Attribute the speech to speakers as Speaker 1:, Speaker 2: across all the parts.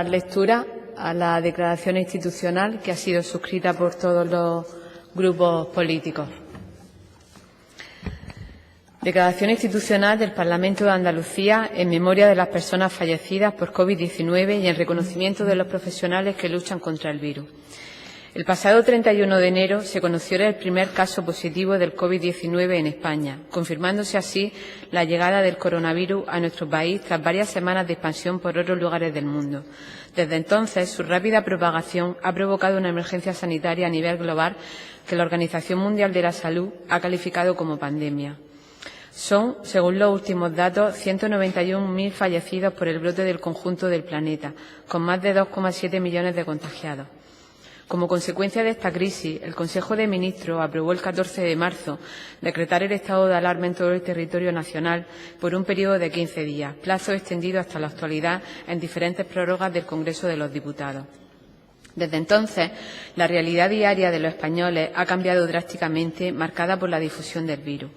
Speaker 1: Dar lectura a la declaración institucional que ha sido suscrita por todos los grupos políticos. Declaración institucional del Parlamento de Andalucía en memoria de las personas fallecidas por COVID-19 y en reconocimiento de los profesionales que luchan contra el virus. El pasado 31 de enero se conoció el primer caso positivo del COVID-19 en España, confirmándose así la llegada del coronavirus a nuestro país tras varias semanas de expansión por otros lugares del mundo. Desde entonces, su rápida propagación ha provocado una emergencia sanitaria a nivel global que la Organización Mundial de la Salud ha calificado como pandemia. Son, según los últimos datos, 191.000 fallecidos por el brote del conjunto del planeta, con más de 2,7 millones de contagiados. Como consecuencia de esta crisis, el Consejo de Ministros aprobó el 14 de marzo decretar el estado de alarma en todo el territorio nacional por un periodo de 15 días, plazo extendido hasta la actualidad en diferentes prórrogas del Congreso de los Diputados. Desde entonces, la realidad diaria de los españoles ha cambiado drásticamente, marcada por la difusión del virus.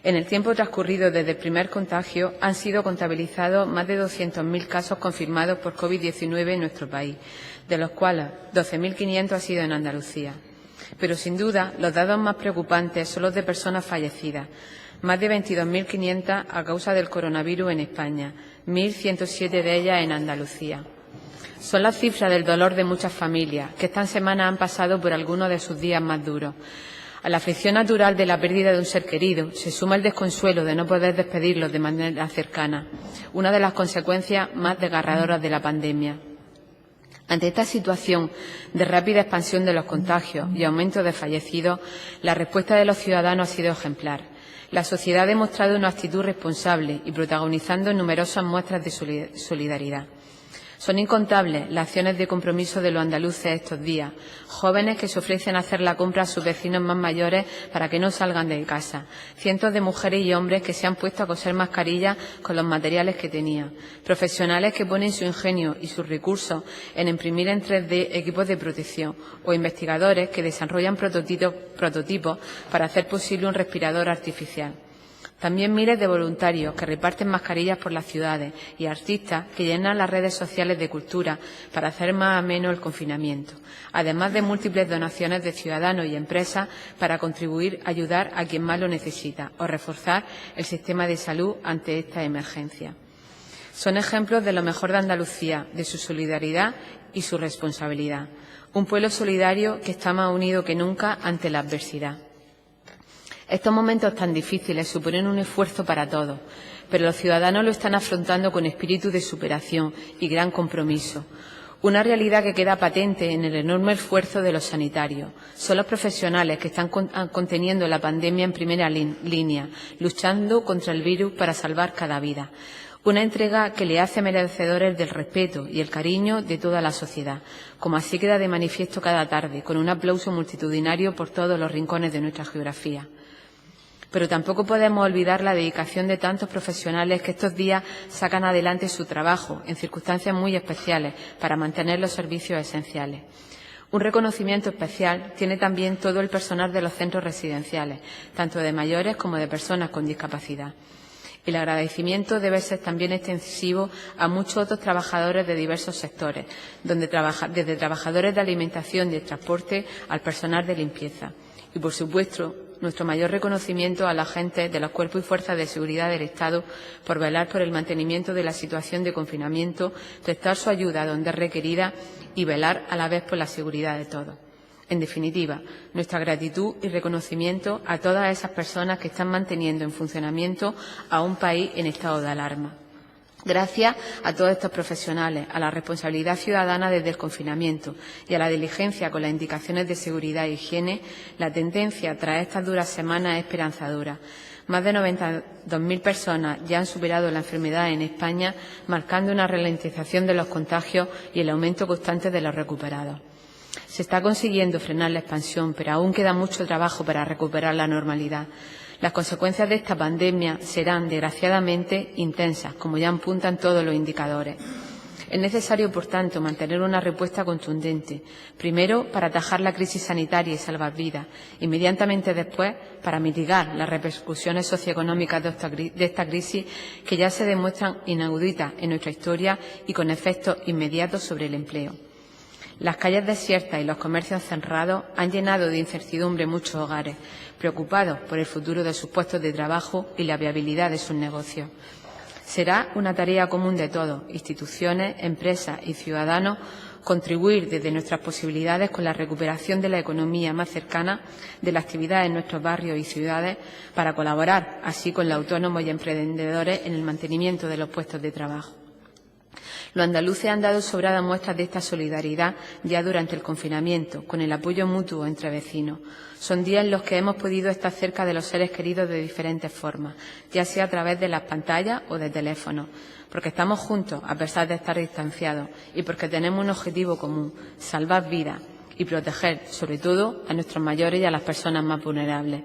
Speaker 1: En el tiempo transcurrido desde el primer contagio, han sido contabilizados más de 200.000 casos confirmados por COVID-19 en nuestro país, de los cuales 12.500 han sido en Andalucía. Pero, sin duda, los datos más preocupantes son los de personas fallecidas, más de 22.500 a causa del coronavirus en España, 1.107 de ellas en Andalucía. Son las cifras del dolor de muchas familias que esta semana han pasado por algunos de sus días más duros. A la aflicción natural de la pérdida de un ser querido se suma el desconsuelo de no poder despedirlos de manera cercana, una de las consecuencias más desgarradoras de la pandemia. Ante esta situación de rápida expansión de los contagios y aumento de fallecidos, la respuesta de los ciudadanos ha sido ejemplar. La sociedad ha demostrado una actitud responsable y protagonizando numerosas muestras de solidaridad. Son incontables las acciones de compromiso de los andaluces estos días, jóvenes que se ofrecen a hacer la compra a sus vecinos más mayores para que no salgan de casa, cientos de mujeres y hombres que se han puesto a coser mascarillas con los materiales que tenían, profesionales que ponen su ingenio y sus recursos en imprimir en 3D equipos de protección o investigadores que desarrollan prototipos para hacer posible un respirador artificial. También miles de voluntarios que reparten mascarillas por las ciudades y artistas que llenan las redes sociales de cultura para hacer más ameno el confinamiento, además de múltiples donaciones de ciudadanos y empresas para contribuir a ayudar a quien más lo necesita o reforzar el sistema de salud ante esta emergencia. Son ejemplos de lo mejor de Andalucía, de su solidaridad y su responsabilidad. Un pueblo solidario que está más unido que nunca ante la adversidad. Estos momentos tan difíciles suponen un esfuerzo para todos, pero los ciudadanos lo están afrontando con espíritu de superación y gran compromiso. Una realidad que queda patente en el enorme esfuerzo de los sanitarios. Son los profesionales que están conteniendo la pandemia en primera línea, luchando contra el virus para salvar cada vida. Una entrega que le hace merecedores del respeto y el cariño de toda la sociedad, como así queda de manifiesto cada tarde, con un aplauso multitudinario por todos los rincones de nuestra geografía. Pero tampoco podemos olvidar la dedicación de tantos profesionales que estos días sacan adelante su trabajo en circunstancias muy especiales para mantener los servicios esenciales. Un reconocimiento especial tiene también todo el personal de los centros residenciales, tanto de mayores como de personas con discapacidad. El agradecimiento debe ser también extensivo a muchos otros trabajadores de diversos sectores, desde trabajadores de alimentación y de transporte al personal de limpieza. Y, por supuesto, nuestro mayor reconocimiento a la gente de los cuerpos y fuerzas de seguridad del Estado por velar por el mantenimiento de la situación de confinamiento, prestar su ayuda donde es requerida y velar a la vez por la seguridad de todos. En definitiva, nuestra gratitud y reconocimiento a todas esas personas que están manteniendo en funcionamiento a un país en estado de alarma. Gracias a todos estos profesionales, a la responsabilidad ciudadana desde el confinamiento y a la diligencia con las indicaciones de seguridad e higiene, la tendencia tras estas duras semanas es esperanzadora. Más de 92.000 personas ya han superado la enfermedad en España, marcando una ralentización de los contagios y el aumento constante de los recuperados. Se está consiguiendo frenar la expansión, pero aún queda mucho trabajo para recuperar la normalidad. Las consecuencias de esta pandemia serán, desgraciadamente, intensas, como ya apuntan todos los indicadores. Es necesario, por tanto, mantener una respuesta contundente, primero para atajar la crisis sanitaria y salvar vidas, inmediatamente después para mitigar las repercusiones socioeconómicas de esta crisis que ya se demuestran inauditas en nuestra historia y con efectos inmediatos sobre el empleo. Las calles desiertas y los comercios cerrados han llenado de incertidumbre muchos hogares, preocupados por el futuro de sus puestos de trabajo y la viabilidad de sus negocios. Será una tarea común de todos, instituciones, empresas y ciudadanos, contribuir desde nuestras posibilidades con la recuperación de la economía más cercana, de la actividad en nuestros barrios y ciudades, para colaborar así con los autónomos y emprendedores en el mantenimiento de los puestos de trabajo. Los andaluces han dado sobradas muestras de esta solidaridad ya durante el confinamiento, con el apoyo mutuo entre vecinos. Son días en los que hemos podido estar cerca de los seres queridos de diferentes formas, ya sea a través de las pantallas o de teléfonos, porque estamos juntos a pesar de estar distanciados y porque tenemos un objetivo común, salvar vidas y proteger, sobre todo, a nuestros mayores y a las personas más vulnerables.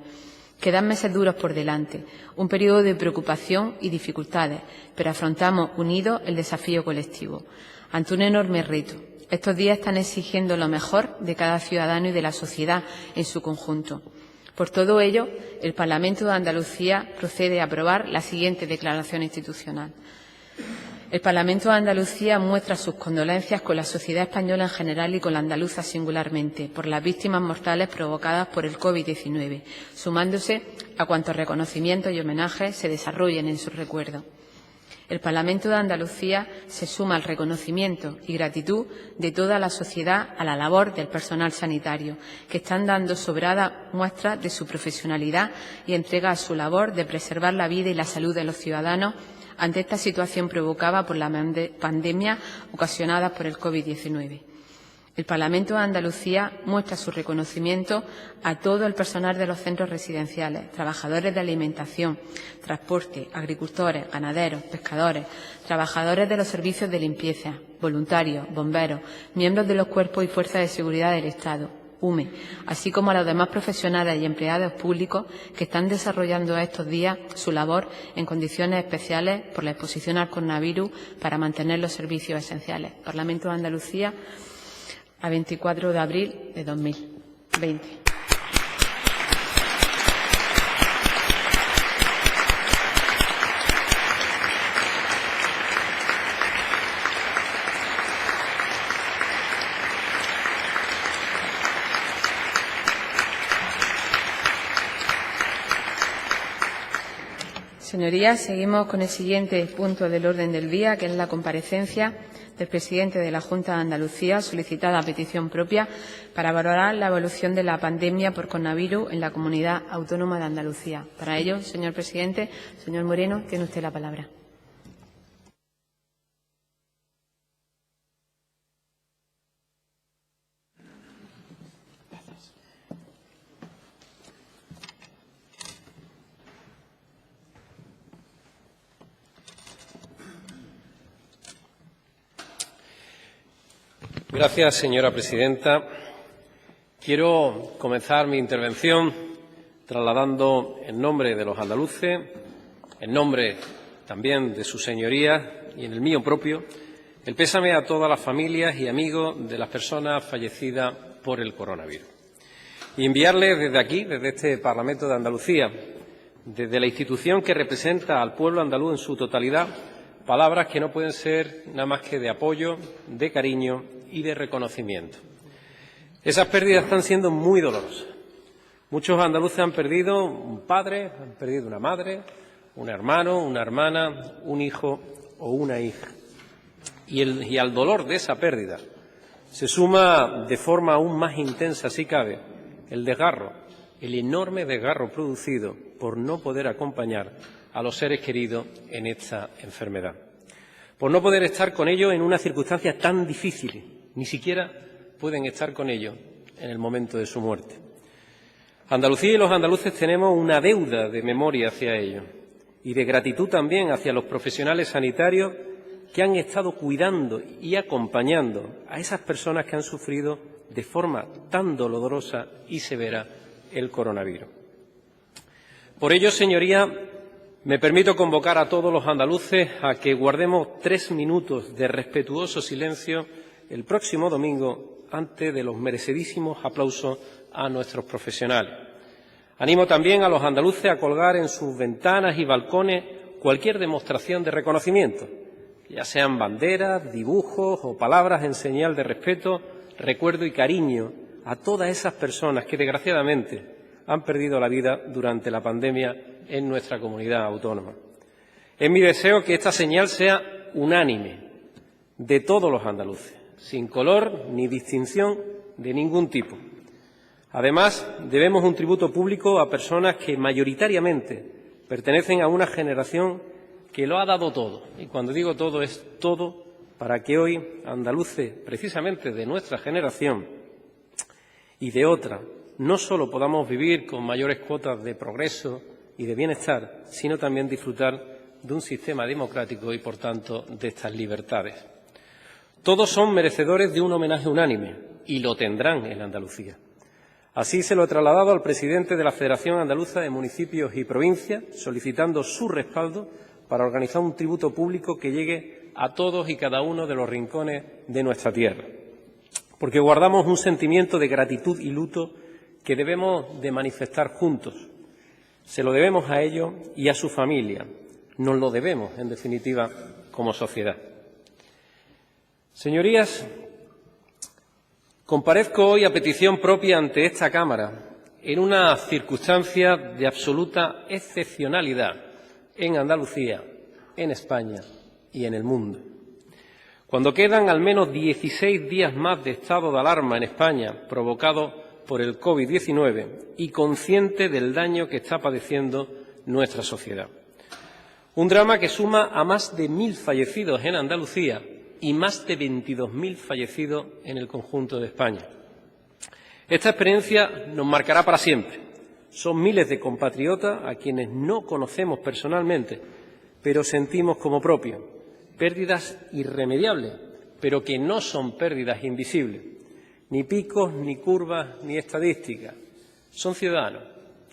Speaker 1: Quedan meses duros por delante, un periodo de preocupación y dificultades, pero afrontamos unidos el desafío colectivo, ante un enorme reto. Estos días están exigiendo lo mejor de cada ciudadano y de la sociedad en su conjunto. Por todo ello, el Parlamento de Andalucía procede a aprobar la siguiente declaración institucional. El Parlamento de Andalucía muestra sus condolencias con la sociedad española en general y con la andaluza singularmente por las víctimas mortales provocadas por el COVID-19, sumándose a cuantos reconocimientos y homenajes se desarrollen en su recuerdo. El Parlamento de Andalucía se suma al reconocimiento y gratitud de toda la sociedad a la labor del personal sanitario, que están dando sobrada muestra de su profesionalidad y entrega a su labor de preservar la vida y la salud de los ciudadanos ante esta situación provocada por la pandemia ocasionada por el COVID-19. El Parlamento de Andalucía muestra su reconocimiento a todo el personal de los centros residenciales, trabajadores de alimentación, transporte, agricultores, ganaderos, pescadores, trabajadores de los servicios de limpieza, voluntarios, bomberos, miembros de los cuerpos y fuerzas de seguridad del Estado, UME, así como a los demás profesionales y empleados públicos que están desarrollando estos días su labor en condiciones especiales por la exposición al coronavirus para mantener los servicios esenciales. Parlamento de Andalucía, a 24 de abril de 2020. Señorías, seguimos con el siguiente punto del orden del día, que es la comparecencia del presidente de la Junta de Andalucía, solicitada a petición propia, para valorar la evolución de la pandemia por coronavirus en la Comunidad Autónoma de Andalucía. Para ello, señor presidente, señor Moreno, tiene usted la palabra.
Speaker 2: Gracias, señora presidenta. Quiero comenzar mi intervención trasladando en nombre de los andaluces, en nombre también de sus señorías y en el mío propio, el pésame a todas las familias y amigos de las personas fallecidas por el coronavirus. Y enviarles desde aquí, desde este Parlamento de Andalucía, desde la institución que representa al pueblo andaluz en su totalidad, palabras que no pueden ser nada más que de apoyo, de cariño y de reconocimiento. Esas pérdidas están siendo muy dolorosas. Muchos andaluces han perdido un padre, han perdido una madre, un hermano, una hermana, un hijo o una hija. Y al dolor de esa pérdida se suma de forma aún más intensa, si cabe, el desgarro, el enorme desgarro producido por no poder acompañar a los seres queridos en esta enfermedad, por no poder estar con ellos en una circunstancia tan difícil. Ni siquiera pueden estar con ellos en el momento de su muerte. Andalucía y los andaluces tenemos una deuda de memoria hacia ellos y de gratitud también hacia los profesionales sanitarios que han estado cuidando y acompañando a esas personas que han sufrido de forma tan dolorosa y severa el coronavirus. Por ello, señoría, Me permito convocar a todos los andaluces a que guardemos 3 minutos de respetuoso silencio el próximo domingo antes de los merecidísimos aplausos a nuestros profesionales. Animo también a los andaluces a colgar en sus ventanas y balcones cualquier demostración de reconocimiento, ya sean banderas, dibujos o palabras en señal de respeto, recuerdo y cariño a todas esas personas que, desgraciadamente, han perdido la vida durante la pandemia en nuestra comunidad autónoma. Es mi deseo que esta señal sea unánime, de todos los andaluces, sin color ni distinción de ningún tipo. Además, debemos un tributo público a personas que mayoritariamente pertenecen a una generación que lo ha dado todo. Y cuando digo todo, es todo para que hoy andaluces, precisamente de nuestra generación y de otra, no solo podamos vivir con mayores cuotas de progreso y de bienestar, sino también disfrutar de un sistema democrático y, por tanto, de estas libertades. Todos son merecedores de un homenaje unánime y lo tendrán en Andalucía. Así se lo he trasladado al presidente de la Federación Andaluza de Municipios y Provincias, solicitando su respaldo para organizar un tributo público que llegue a todos y cada uno de los rincones de nuestra tierra. Porque guardamos un sentimiento de gratitud y luto que debemos de manifestar juntos. Se lo debemos a ellos y a su familia. Nos lo debemos, en definitiva, como sociedad. Señorías, comparezco hoy a petición propia ante esta Cámara en una circunstancia de absoluta excepcionalidad en Andalucía, en España y en el mundo. Cuando quedan al menos 16 días más de estado de alarma en España provocado por el COVID-19 y consciente del daño que está padeciendo nuestra sociedad. Un drama que suma a más de 1.000 fallecidos en Andalucía y más de 22.000 fallecidos en el conjunto de España. Esta experiencia nos marcará para siempre. Son miles de compatriotas a quienes no conocemos personalmente, pero sentimos como propios. Pérdidas irremediables, pero que no son pérdidas invisibles. Ni picos, ni curvas, ni estadísticas. Son ciudadanos,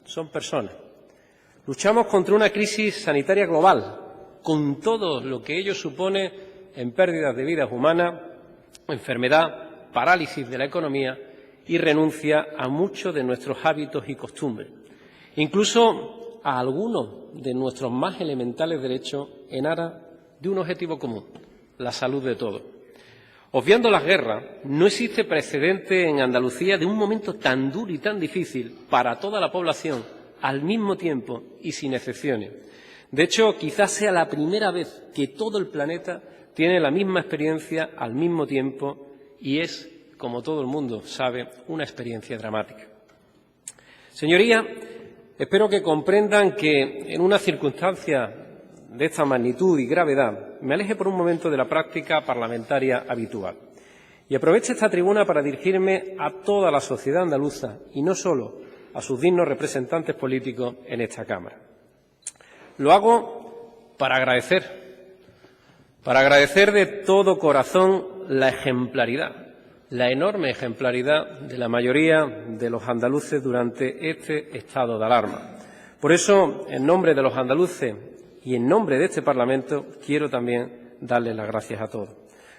Speaker 2: son personas. Luchamos contra una crisis sanitaria global, con todo lo que ello supone en pérdidas de vidas humanas, enfermedad, parálisis de la economía y renuncia a muchos de nuestros hábitos y costumbres, incluso a algunos de nuestros más elementales derechos en aras de un objetivo común, la salud de todos. Obviando las guerras, no existe precedente en Andalucía de un momento tan duro y tan difícil para toda la población al mismo tiempo y sin excepciones. De hecho, quizás sea la primera vez que todo el planeta tiene la misma experiencia al mismo tiempo y es, como todo el mundo sabe, una experiencia dramática. Señorías, espero que comprendan que en una circunstancia de esta magnitud y gravedad, me aleje por un momento de la práctica parlamentaria habitual y aproveche esta tribuna para dirigirme a toda la sociedad andaluza y no solo a sus dignos representantes políticos en esta Cámara. Lo hago para agradecer de todo corazón la ejemplaridad, la enorme ejemplaridad de la mayoría de los andaluces durante este estado de alarma. Por eso, en nombre de los andaluces y en nombre de este Parlamento, quiero también darles las gracias a todos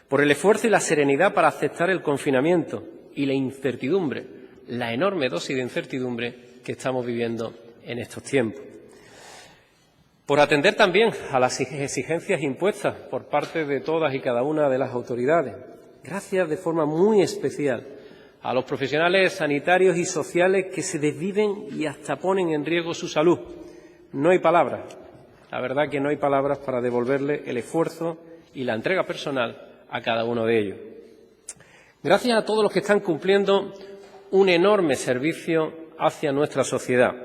Speaker 2: por el esfuerzo y la serenidad para aceptar el confinamiento y la incertidumbre, la enorme dosis de incertidumbre que estamos viviendo en estos tiempos. Por atender también a las exigencias impuestas por parte de todas y cada una de las autoridades. Gracias de forma muy especial a los profesionales sanitarios y sociales que se desviven y hasta ponen en riesgo su salud. No hay palabras. La verdad que no hay palabras para devolverle el esfuerzo y la entrega personal a cada uno de ellos. Gracias a todos los que están cumpliendo un enorme servicio hacia nuestra sociedad,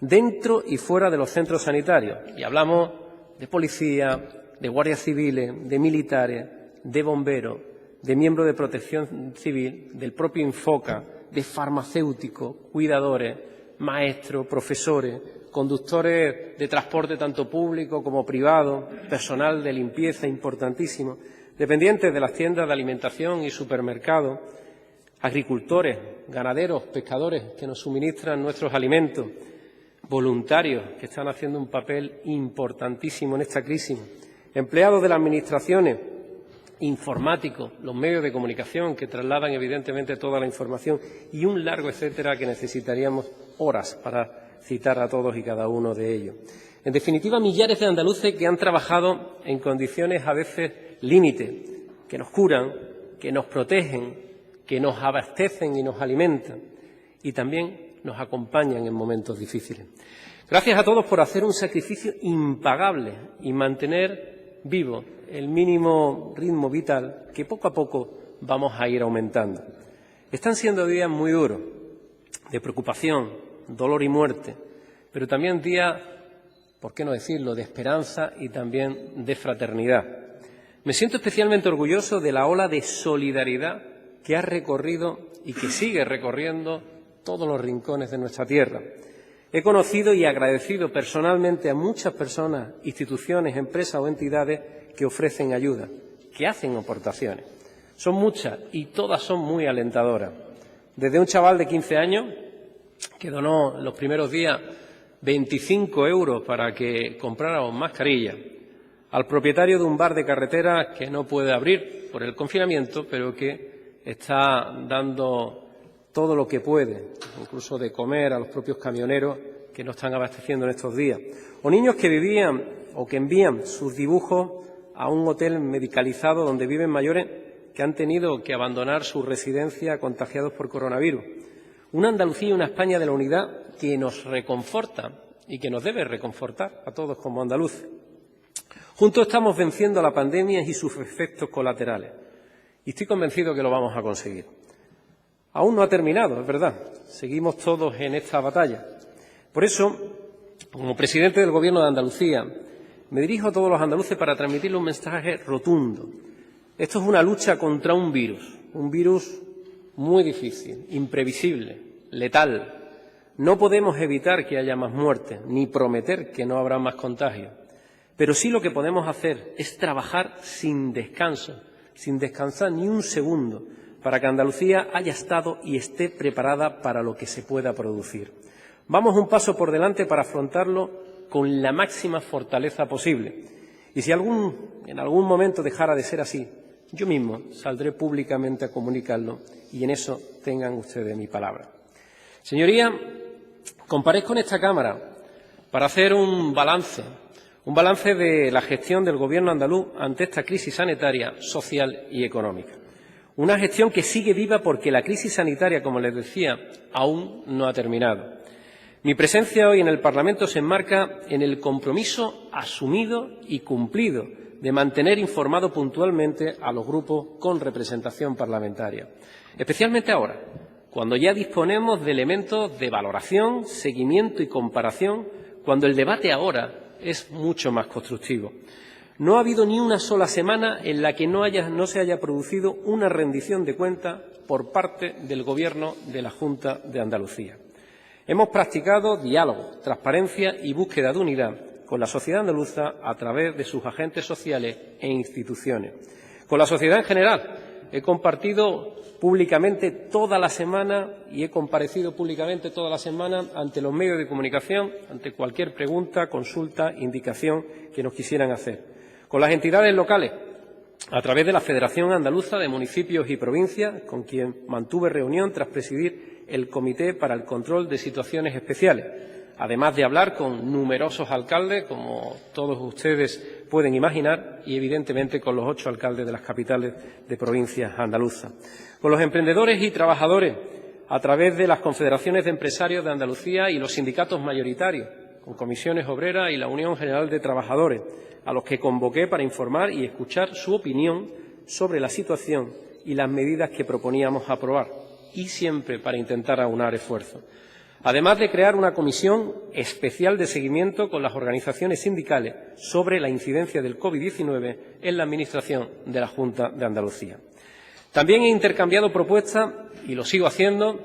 Speaker 2: dentro y fuera de los centros sanitarios. Y hablamos de policía, de guardias civiles, de militares, de bomberos, de miembros de protección civil, del propio Infoca, de farmacéuticos, cuidadores, maestros, profesores, conductores de transporte tanto público como privado, personal de limpieza importantísimo, dependientes de las tiendas de alimentación y supermercados, agricultores, ganaderos, pescadores que nos suministran nuestros alimentos, voluntarios que están haciendo un papel importantísimo en esta crisis, empleados de las administraciones, informáticos, los medios de comunicación que trasladan evidentemente toda la información y un largo etcétera que necesitaríamos horas para citar a todos y cada uno de ellos. En definitiva, millares de andaluces que han trabajado en condiciones a veces límite, que nos curan, que nos protegen, que nos abastecen y nos alimentan y también nos acompañan en momentos difíciles. Gracias a todos por hacer un sacrificio impagable y mantener vivo el mínimo ritmo vital que poco a poco vamos a ir aumentando. Están siendo días muy duros, de preocupación, dolor y muerte, pero también días, por qué no decirlo, de esperanza y también de fraternidad. Me siento especialmente orgulloso de la ola de solidaridad que ha recorrido y que sigue recorriendo todos los rincones de nuestra tierra. He conocido y agradecido personalmente a muchas personas, instituciones, empresas o entidades que ofrecen ayuda, que hacen aportaciones. Son muchas y todas son muy alentadoras. Desde un chaval de 15 años que donó los primeros días 25 euros para que compráramos mascarillas, al propietario de un bar de carretera que no puede abrir por el confinamiento, pero que está dando todo lo que puede, incluso de comer a los propios camioneros que no están abasteciendo en estos días. O niños que vivían o que envían sus dibujos a un hotel medicalizado donde viven mayores que han tenido que abandonar su residencia contagiados por coronavirus. Una Andalucía y una España de la unidad que nos reconforta y que nos debe reconfortar a todos como andaluces. Juntos estamos venciendo la pandemia y sus efectos colaterales. Y estoy convencido que lo vamos a conseguir. Aún no ha terminado, es verdad. Seguimos todos en esta batalla. Por eso, como presidente del Gobierno de Andalucía, me dirijo a todos los andaluces para transmitirles un mensaje rotundo. Esto es una lucha contra un virus muy difícil, imprevisible, letal. No podemos evitar que haya más muertes, ni prometer que no habrá más contagios. Pero sí lo que podemos hacer es trabajar sin descanso, sin descansar ni un segundo, para que Andalucía haya estado y esté preparada para lo que se pueda producir. Vamos un paso por delante para afrontarlo con la máxima fortaleza posible. Y si en algún momento dejara de ser así, yo mismo saldré públicamente a comunicarlo y en eso tengan ustedes mi palabra. Señorías, comparezco en esta Cámara para hacer un balance de la gestión del Gobierno andaluz ante esta crisis sanitaria, social y económica. Una gestión que sigue viva porque la crisis sanitaria, como les decía, aún no ha terminado. Mi presencia hoy en el Parlamento se enmarca en el compromiso asumido y cumplido de mantener informado puntualmente a los grupos con representación parlamentaria. Especialmente ahora, cuando ya disponemos de elementos de valoración, seguimiento y comparación, cuando el debate ahora es mucho más constructivo. No ha habido ni una sola semana en la que no se haya producido una rendición de cuentas por parte del Gobierno de la Junta de Andalucía. Hemos practicado diálogo, transparencia y búsqueda de unidad con la sociedad andaluza a través de sus agentes sociales e instituciones. Con la sociedad en general he compartido públicamente toda la semana y he comparecido públicamente toda la semana ante los medios de comunicación, ante cualquier pregunta, consulta, indicación que nos quisieran hacer. Con las entidades locales, a través de la Federación Andaluza de Municipios y Provincias, con quien mantuve reunión tras presidir el Comité para el Control de Situaciones Especiales, además de hablar con numerosos alcaldes, como todos ustedes pueden imaginar, y evidentemente con los 8 alcaldes de las capitales de provincias andaluzas. Con los emprendedores y trabajadores, a través de las confederaciones de empresarios de Andalucía y los sindicatos mayoritarios, con Comisiones Obreras y la Unión General de Trabajadores, a los que convoqué para informar y escuchar su opinión sobre la situación y las medidas que proponíamos aprobar, y siempre para intentar aunar esfuerzos. Además de crear una comisión especial de seguimiento con las organizaciones sindicales sobre la incidencia del COVID-19 en la Administración de la Junta de Andalucía. También he intercambiado propuestas, y lo sigo haciendo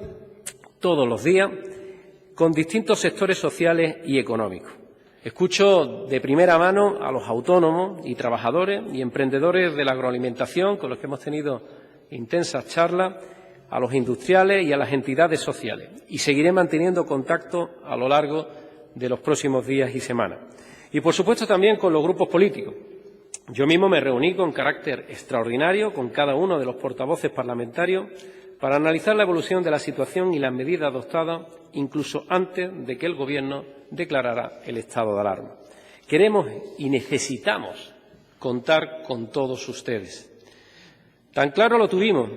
Speaker 2: todos los días, con distintos sectores sociales y económicos. Escucho de primera mano a los autónomos y trabajadores y emprendedores de la agroalimentación, con los que hemos tenido intensas charlas, a los industriales y a las entidades sociales. Y seguiré manteniendo contacto a lo largo de los próximos días y semanas. Y, por supuesto, también con los grupos políticos. Yo mismo me reuní con carácter extraordinario con cada uno de los portavoces parlamentarios para analizar la evolución de la situación y las medidas adoptadas, incluso antes de que el Gobierno declarara el estado de alarma. Queremos y necesitamos contar con todos ustedes. Tan claro lo tuvimos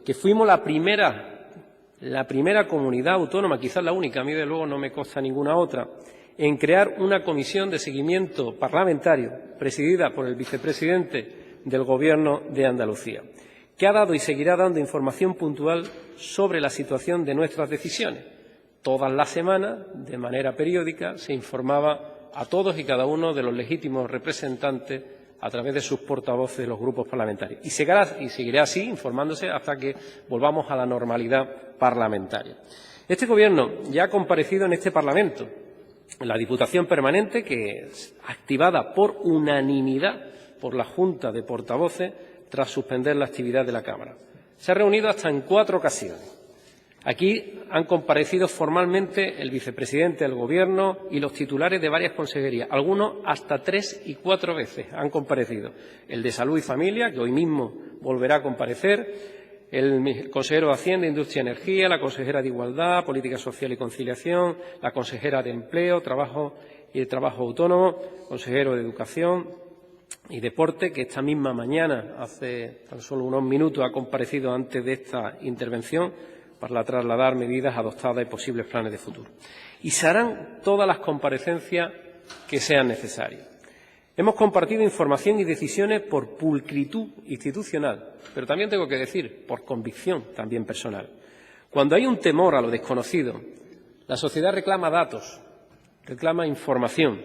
Speaker 2: que fuimos la primera comunidad autónoma, quizás la única, a mí de luego no me consta ninguna otra, en crear una comisión de seguimiento parlamentario presidida por el vicepresidente del Gobierno de Andalucía, que ha dado y seguirá dando información puntual sobre la situación de nuestras decisiones. Todas las semanas, de manera periódica, se informaba a todos y cada uno de los legítimos representantes a través de sus portavoces de los grupos parlamentarios. Y seguirá así, informándose hasta que volvamos a la normalidad parlamentaria. Este Gobierno ya ha comparecido en este Parlamento, en la Diputación Permanente, que es activada por unanimidad por la Junta de Portavoces tras suspender la actividad de la Cámara. Se ha reunido hasta en 4 ocasiones. Aquí han comparecido formalmente el vicepresidente del Gobierno y los titulares de varias consejerías. Algunos hasta 3 y 4 veces han comparecido. El de Salud y Familia, que hoy mismo volverá a comparecer, el consejero de Hacienda, Industria y Energía, la consejera de Igualdad, Política Social y Conciliación, la consejera de Empleo, Trabajo y Trabajo Autónomo, consejero de Educación y Deporte, que esta misma mañana, hace tan solo unos minutos, ha comparecido antes de esta intervención para trasladar medidas adoptadas y posibles planes de futuro. Y se harán todas las comparecencias que sean necesarias. Hemos compartido información y decisiones por pulcritud institucional, pero también tengo que decir, por convicción también personal. Cuando hay un temor a lo desconocido, la sociedad reclama datos, reclama información.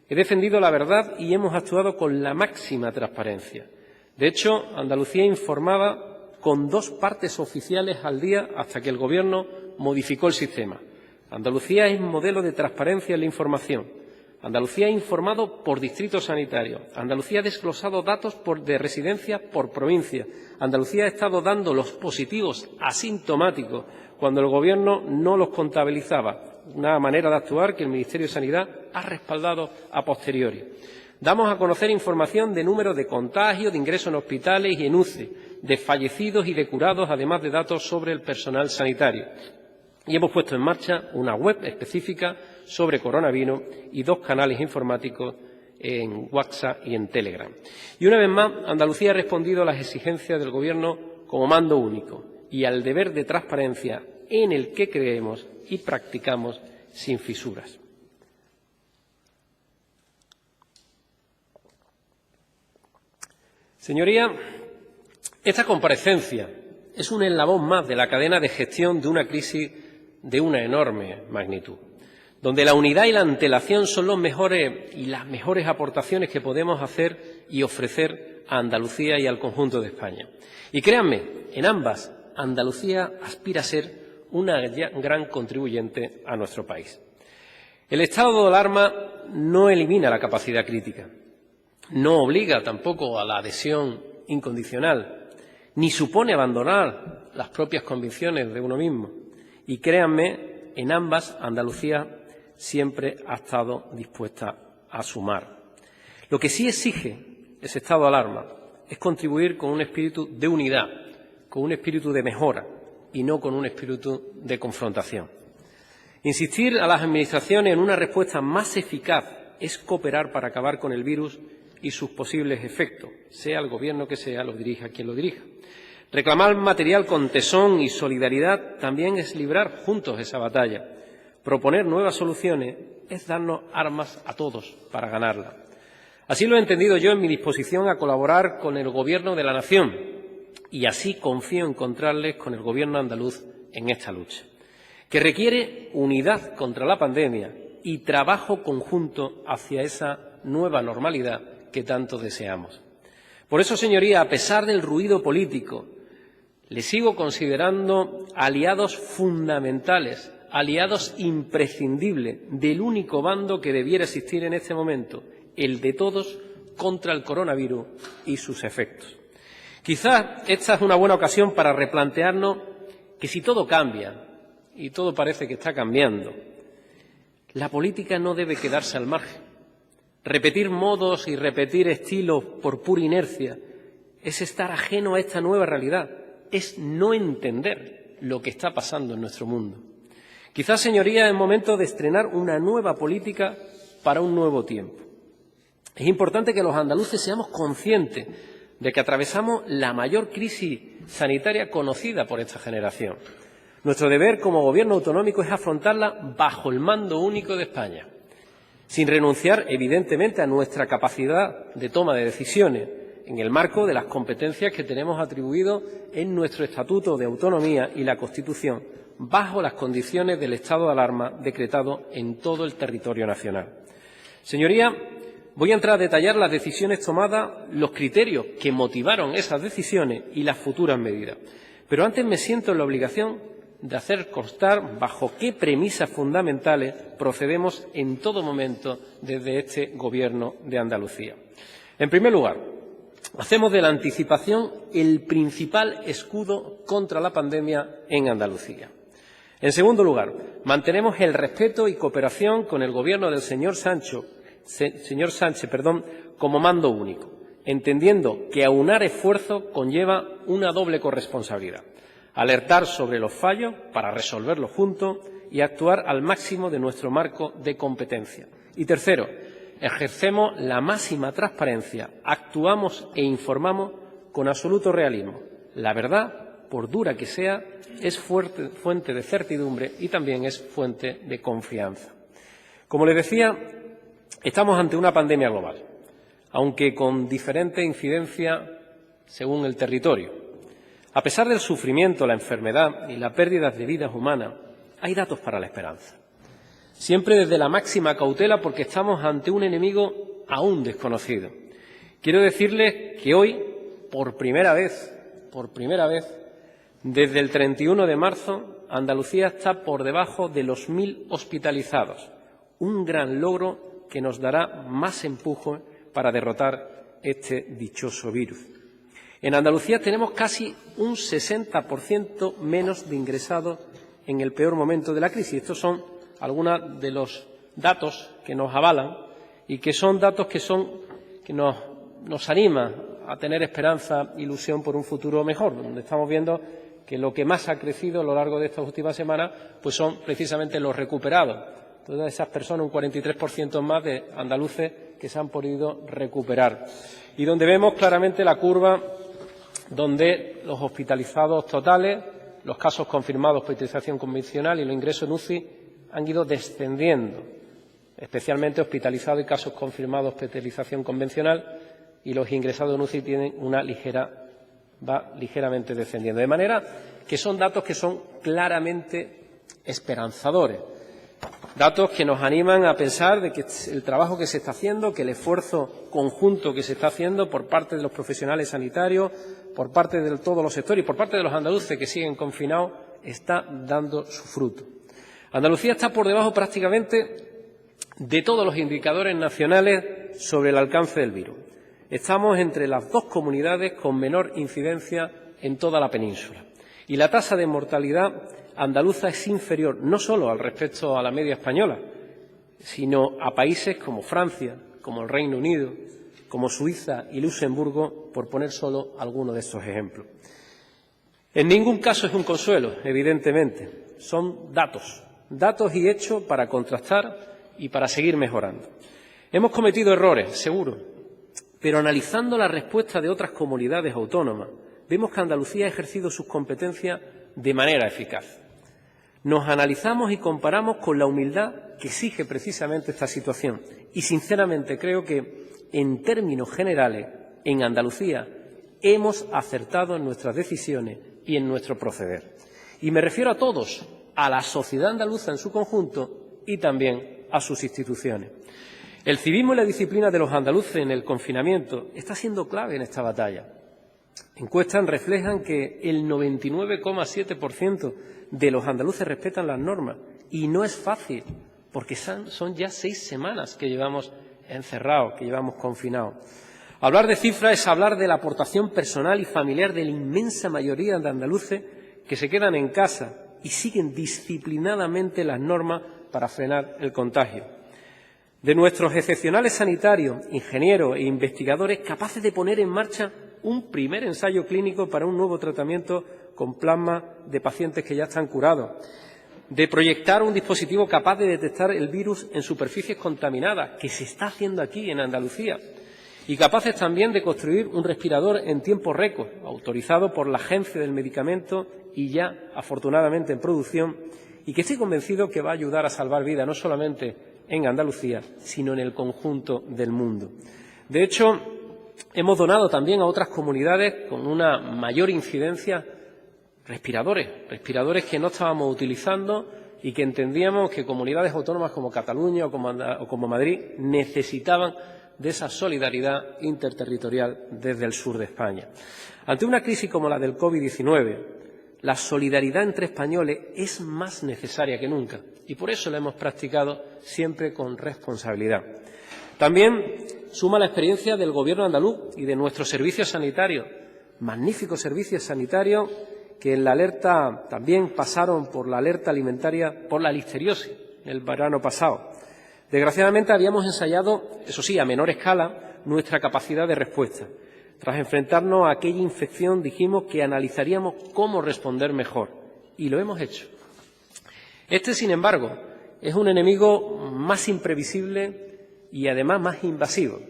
Speaker 2: He defendido la verdad y hemos actuado con la máxima transparencia. De hecho, Andalucía informaba con 2 partes oficiales al día hasta que el Gobierno modificó el sistema. Andalucía es modelo de transparencia en la información. Andalucía ha informado por distrito sanitario. Andalucía ha desglosado datos de residencia por provincia. Andalucía ha estado dando los positivos asintomáticos cuando el Gobierno no los contabilizaba. Una manera de actuar que el Ministerio de Sanidad ha respaldado a posteriori. Damos a conocer información de números de contagios, de ingresos en hospitales y en UCI, de fallecidos y de curados, además de datos sobre el personal sanitario. Y hemos puesto en marcha una web específica sobre coronavirus y 2 canales informáticos en WhatsApp y en Telegram. Y una vez más, Andalucía ha respondido a las exigencias del Gobierno como mando único y al deber de transparencia en el que creemos y practicamos sin fisuras. Señorías, esta comparecencia es un eslabón más de la cadena de gestión de una crisis de una enorme magnitud, donde la unidad y la antelación son las mejores aportaciones que podemos hacer y ofrecer a Andalucía y al conjunto de España. Y créanme, en ambas, Andalucía aspira a ser una gran contribuyente a nuestro país. El estado de alarma no elimina la capacidad crítica, no obliga tampoco a la adhesión incondicional, ni supone abandonar las propias convicciones de uno mismo. Y créanme, en ambas Andalucía siempre ha estado dispuesta a sumar. Lo que sí exige ese estado de alarma es contribuir con un espíritu de unidad, con un espíritu de mejora y no con un espíritu de confrontación. Insistir a las administraciones en una respuesta más eficaz es cooperar para acabar con el virus y sus posibles efectos, sea el Gobierno que sea, lo dirija quien lo dirija. Reclamar material con tesón y solidaridad también es librar juntos esa batalla. Proponer nuevas soluciones es darnos armas a todos para ganarla. Así lo he entendido yo en mi disposición a colaborar con el Gobierno de la Nación y así confío en encontrarles con el Gobierno andaluz en esta lucha, que requiere unidad contra la pandemia y trabajo conjunto hacia esa nueva normalidad que tanto deseamos. Por eso, señoría, a pesar del ruido político, les sigo considerando aliados fundamentales, aliados imprescindibles del único bando que debiera existir en este momento, el de todos contra el coronavirus y sus efectos. Quizás esta es una buena ocasión para replantearnos que si todo cambia, y todo parece que está cambiando, La política no debe quedarse al margen. Repetir modos y repetir estilos por pura inercia es estar ajeno a esta nueva realidad, es no entender lo que está pasando en nuestro mundo. Quizás, señorías, es momento de estrenar una nueva política para un nuevo tiempo. Es importante que los andaluces seamos conscientes de que atravesamos la mayor crisis sanitaria conocida por esta generación. Nuestro deber como Gobierno autonómico es afrontarla bajo el mando único de España, sin renunciar, evidentemente, a nuestra capacidad de toma de decisiones en el marco de las competencias que tenemos atribuidas en nuestro Estatuto de Autonomía y la Constitución, bajo las condiciones del estado de alarma decretado en todo el territorio nacional. Señorías, voy a entrar a detallar las decisiones tomadas, los criterios que motivaron esas decisiones y las futuras medidas. Pero antes me siento en la obligación de hacer constar bajo qué premisas fundamentales procedemos en todo momento desde este Gobierno de Andalucía. En primer lugar, hacemos de la anticipación el principal escudo contra la pandemia en Andalucía. En segundo lugar, mantenemos el respeto y cooperación con el Gobierno del señor Sánchez como mando único, entendiendo que aunar esfuerzos conlleva una doble corresponsabilidad: alertar sobre los fallos para resolverlos juntos y actuar al máximo de nuestro marco de competencia. Y tercero, ejercemos la máxima transparencia, actuamos e informamos con absoluto realismo. La verdad, por dura que sea, es fuente de certidumbre y también es fuente de confianza. Como les decía, estamos ante una pandemia global, aunque con diferente incidencia según el territorio. A pesar del sufrimiento, la enfermedad y la pérdida de vidas humanas, hay datos para la esperanza. Siempre desde la máxima cautela, porque estamos ante un enemigo aún desconocido. Quiero decirles que hoy, por primera vez, desde el 31 de marzo, Andalucía está por debajo de los 1.000 hospitalizados, un gran logro que nos dará más empuje para derrotar este dichoso virus. En Andalucía tenemos casi un 60% menos de ingresados en el peor momento de la crisis. Estos son algunos de los datos que nos avalan y que son datos que nos animan a tener esperanza, ilusión por un futuro mejor, donde estamos viendo que lo que más ha crecido a lo largo de estas últimas semanas pues son precisamente los recuperados. Todas esas personas, un 43% más de andaluces que se han podido recuperar. Y donde vemos claramente la curva donde los hospitalizados totales, los casos confirmados por hospitalización convencional y los ingresos en UCI han ido descendiendo, especialmente hospitalizados y casos confirmados de hospitalización convencional, y los ingresados en UCI tienen va ligeramente descendiendo. De manera que son datos que son claramente esperanzadores. Datos que nos animan a pensar de que el trabajo que se está haciendo, que el esfuerzo conjunto que se está haciendo por parte de los profesionales sanitarios, por parte de todos los sectores y por parte de los andaluces que siguen confinados, está dando su fruto. Andalucía está por debajo prácticamente de todos los indicadores nacionales sobre el alcance del virus. Estamos entre las dos comunidades con menor incidencia en toda la península. Y la tasa de mortalidad andaluza es inferior no solo al respecto a la media española, sino a países como Francia, como el Reino Unido, como Suiza y Luxemburgo, por poner solo algunos de estos ejemplos. En ningún caso es un consuelo, evidentemente. Son datos y hechos para contrastar y para seguir mejorando. Hemos cometido errores, seguro, pero analizando la respuesta de otras comunidades autónomas, vemos que Andalucía ha ejercido sus competencias de manera eficaz. Nos analizamos y comparamos con la humildad que exige precisamente esta situación. Y, sinceramente, creo que, en términos generales, en Andalucía hemos acertado en nuestras decisiones y en nuestro proceder. Y me refiero a todos, a la sociedad andaluza en su conjunto y también a sus instituciones. El civismo y la disciplina de los andaluces en el confinamiento está siendo clave en esta batalla. Encuestas reflejan que el 99,7% de los andaluces respetan las normas, y no es fácil, porque son ya 6 semanas que llevamos encerrados, que llevamos confinados. Hablar de cifras es hablar de la aportación personal y familiar de la inmensa mayoría de andaluces que se quedan en casa y siguen disciplinadamente las normas para frenar el contagio. De nuestros excepcionales sanitarios, ingenieros e investigadores capaces de poner en marcha un primer ensayo clínico para un nuevo tratamiento con plasma de pacientes que ya están curados, de proyectar un dispositivo capaz de detectar el virus en superficies contaminadas, que se está haciendo aquí en Andalucía, y capaces también de construir un respirador en tiempo récord, autorizado por la Agencia del Medicamento y ya, afortunadamente, en producción, y que estoy convencido que va a ayudar a salvar vidas no solamente en Andalucía, sino en el conjunto del mundo. De hecho, hemos donado también a otras comunidades con una mayor incidencia respiradores que no estábamos utilizando y que entendíamos que comunidades autónomas como Cataluña o como Madrid necesitaban de esa solidaridad interterritorial desde el sur de España. Ante una crisis como la del COVID-19, la solidaridad entre españoles es más necesaria que nunca y por eso la hemos practicado siempre con responsabilidad. También suma la experiencia del Gobierno andaluz y de nuestros servicios sanitarios, magníficos servicios sanitarios que en la alerta también pasaron por la alerta alimentaria por la listeriosis el verano pasado. Desgraciadamente habíamos ensayado, eso sí, a menor escala, nuestra capacidad de respuesta. Tras enfrentarnos a aquella infección dijimos que analizaríamos cómo responder mejor y lo hemos hecho. Este, sin embargo, es un enemigo más imprevisible y además más invasivo.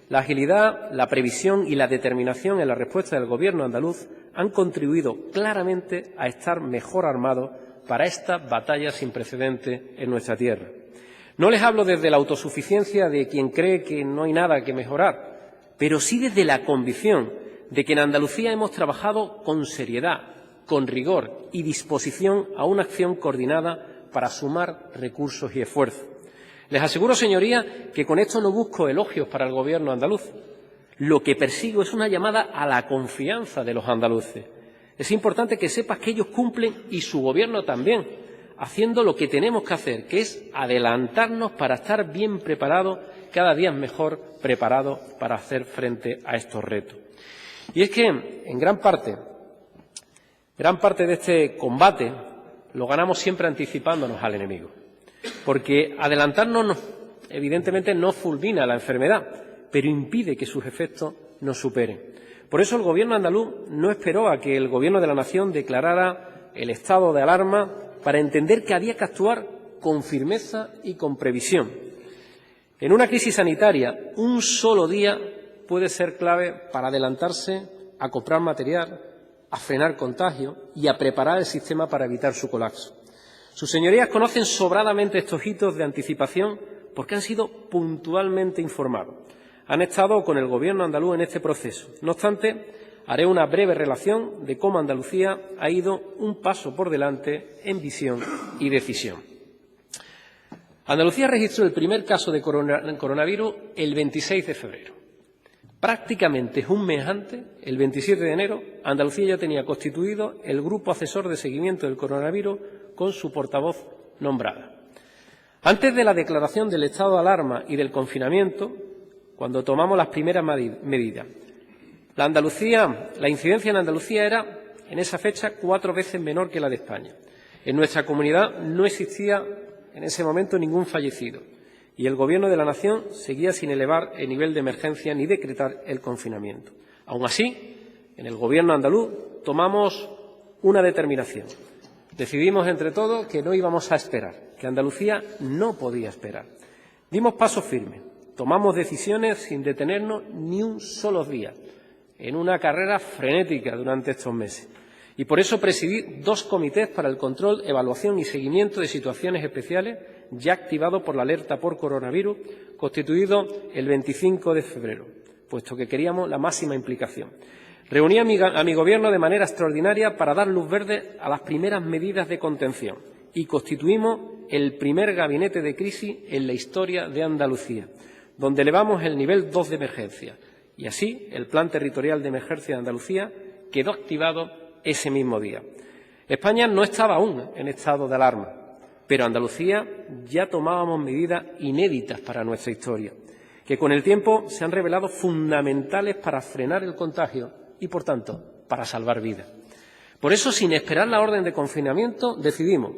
Speaker 2: La agilidad, la previsión y la determinación en la respuesta del Gobierno andaluz han contribuido claramente a estar mejor armados para esta batalla sin precedentes en nuestra tierra. No les hablo desde la autosuficiencia de quien cree que no hay nada que mejorar, pero sí desde la convicción de que en Andalucía hemos trabajado con seriedad, con rigor y disposición a una acción coordinada para sumar recursos y esfuerzos. Les aseguro, señorías, que con esto no busco elogios para el Gobierno andaluz. Lo que persigo es una llamada a la confianza de los andaluces. Es importante que sepas que ellos cumplen y su Gobierno también, haciendo lo que tenemos que hacer, que es adelantarnos para estar bien preparados, cada día mejor preparados para hacer frente a estos retos. Y es que, en gran parte de este combate lo ganamos siempre anticipándonos al enemigo. Porque adelantarnos, evidentemente, no fulmina la enfermedad, pero impide que sus efectos nos superen. Por eso el Gobierno andaluz no esperó a que el Gobierno de la Nación declarara el estado de alarma para entender que había que actuar con firmeza y con previsión. En una crisis sanitaria, un solo día puede ser clave para adelantarse a comprar material, a frenar contagios y a preparar el sistema para evitar su colapso. Sus señorías conocen sobradamente estos hitos de anticipación porque han sido puntualmente informados. Han estado con el Gobierno andaluz en este proceso. No obstante, haré una breve relación de cómo Andalucía ha ido un paso por delante en visión y decisión. Andalucía registró el primer caso de coronavirus el 26 de febrero. Prácticamente un mes antes, el 27 de enero, Andalucía ya tenía constituido el Grupo Asesor de Seguimiento del Coronavirus con su portavoz nombrada. Antes de la declaración del estado de alarma y del confinamiento, cuando tomamos las primeras medidas, la incidencia en Andalucía era, en esa fecha, 4 veces menor que la de España. En nuestra comunidad no existía en ese momento ningún fallecido y el Gobierno de la Nación seguía sin elevar el nivel de emergencia ni decretar el confinamiento. Aun así, en el Gobierno andaluz tomamos una determinación. Decidimos entre todos que no íbamos a esperar, que Andalucía no podía esperar. Dimos pasos firmes, tomamos decisiones sin detenernos ni un solo día, en una carrera frenética durante estos meses. Y por eso presidí 2 comités para el control, evaluación y seguimiento de situaciones especiales, ya activados por la alerta por coronavirus, constituido el 25 de febrero, puesto que queríamos la máxima implicación. Reuní a mi Gobierno de manera extraordinaria para dar luz verde a las primeras medidas de contención y constituimos el primer gabinete de crisis en la historia de Andalucía, donde elevamos el nivel 2 de emergencia. Y así, el Plan Territorial de Emergencia de Andalucía quedó activado ese mismo día. España no estaba aún en estado de alarma, pero Andalucía ya tomábamos medidas inéditas para nuestra historia, que con el tiempo se han revelado fundamentales para frenar el contagio y, por tanto, para salvar vidas. Por eso, sin esperar la orden de confinamiento, decidimos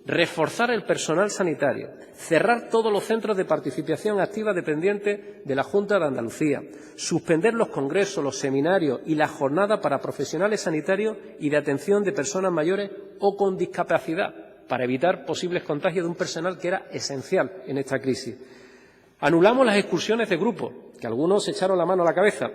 Speaker 2: reforzar el personal sanitario, cerrar todos los centros de participación activa dependientes de la Junta de Andalucía, suspender los congresos, los seminarios y las jornadas para profesionales sanitarios y de atención de personas mayores o con discapacidad, para evitar posibles contagios de un personal que era esencial en esta crisis. Anulamos las excursiones de grupo, que algunos se echaron la mano a la cabeza.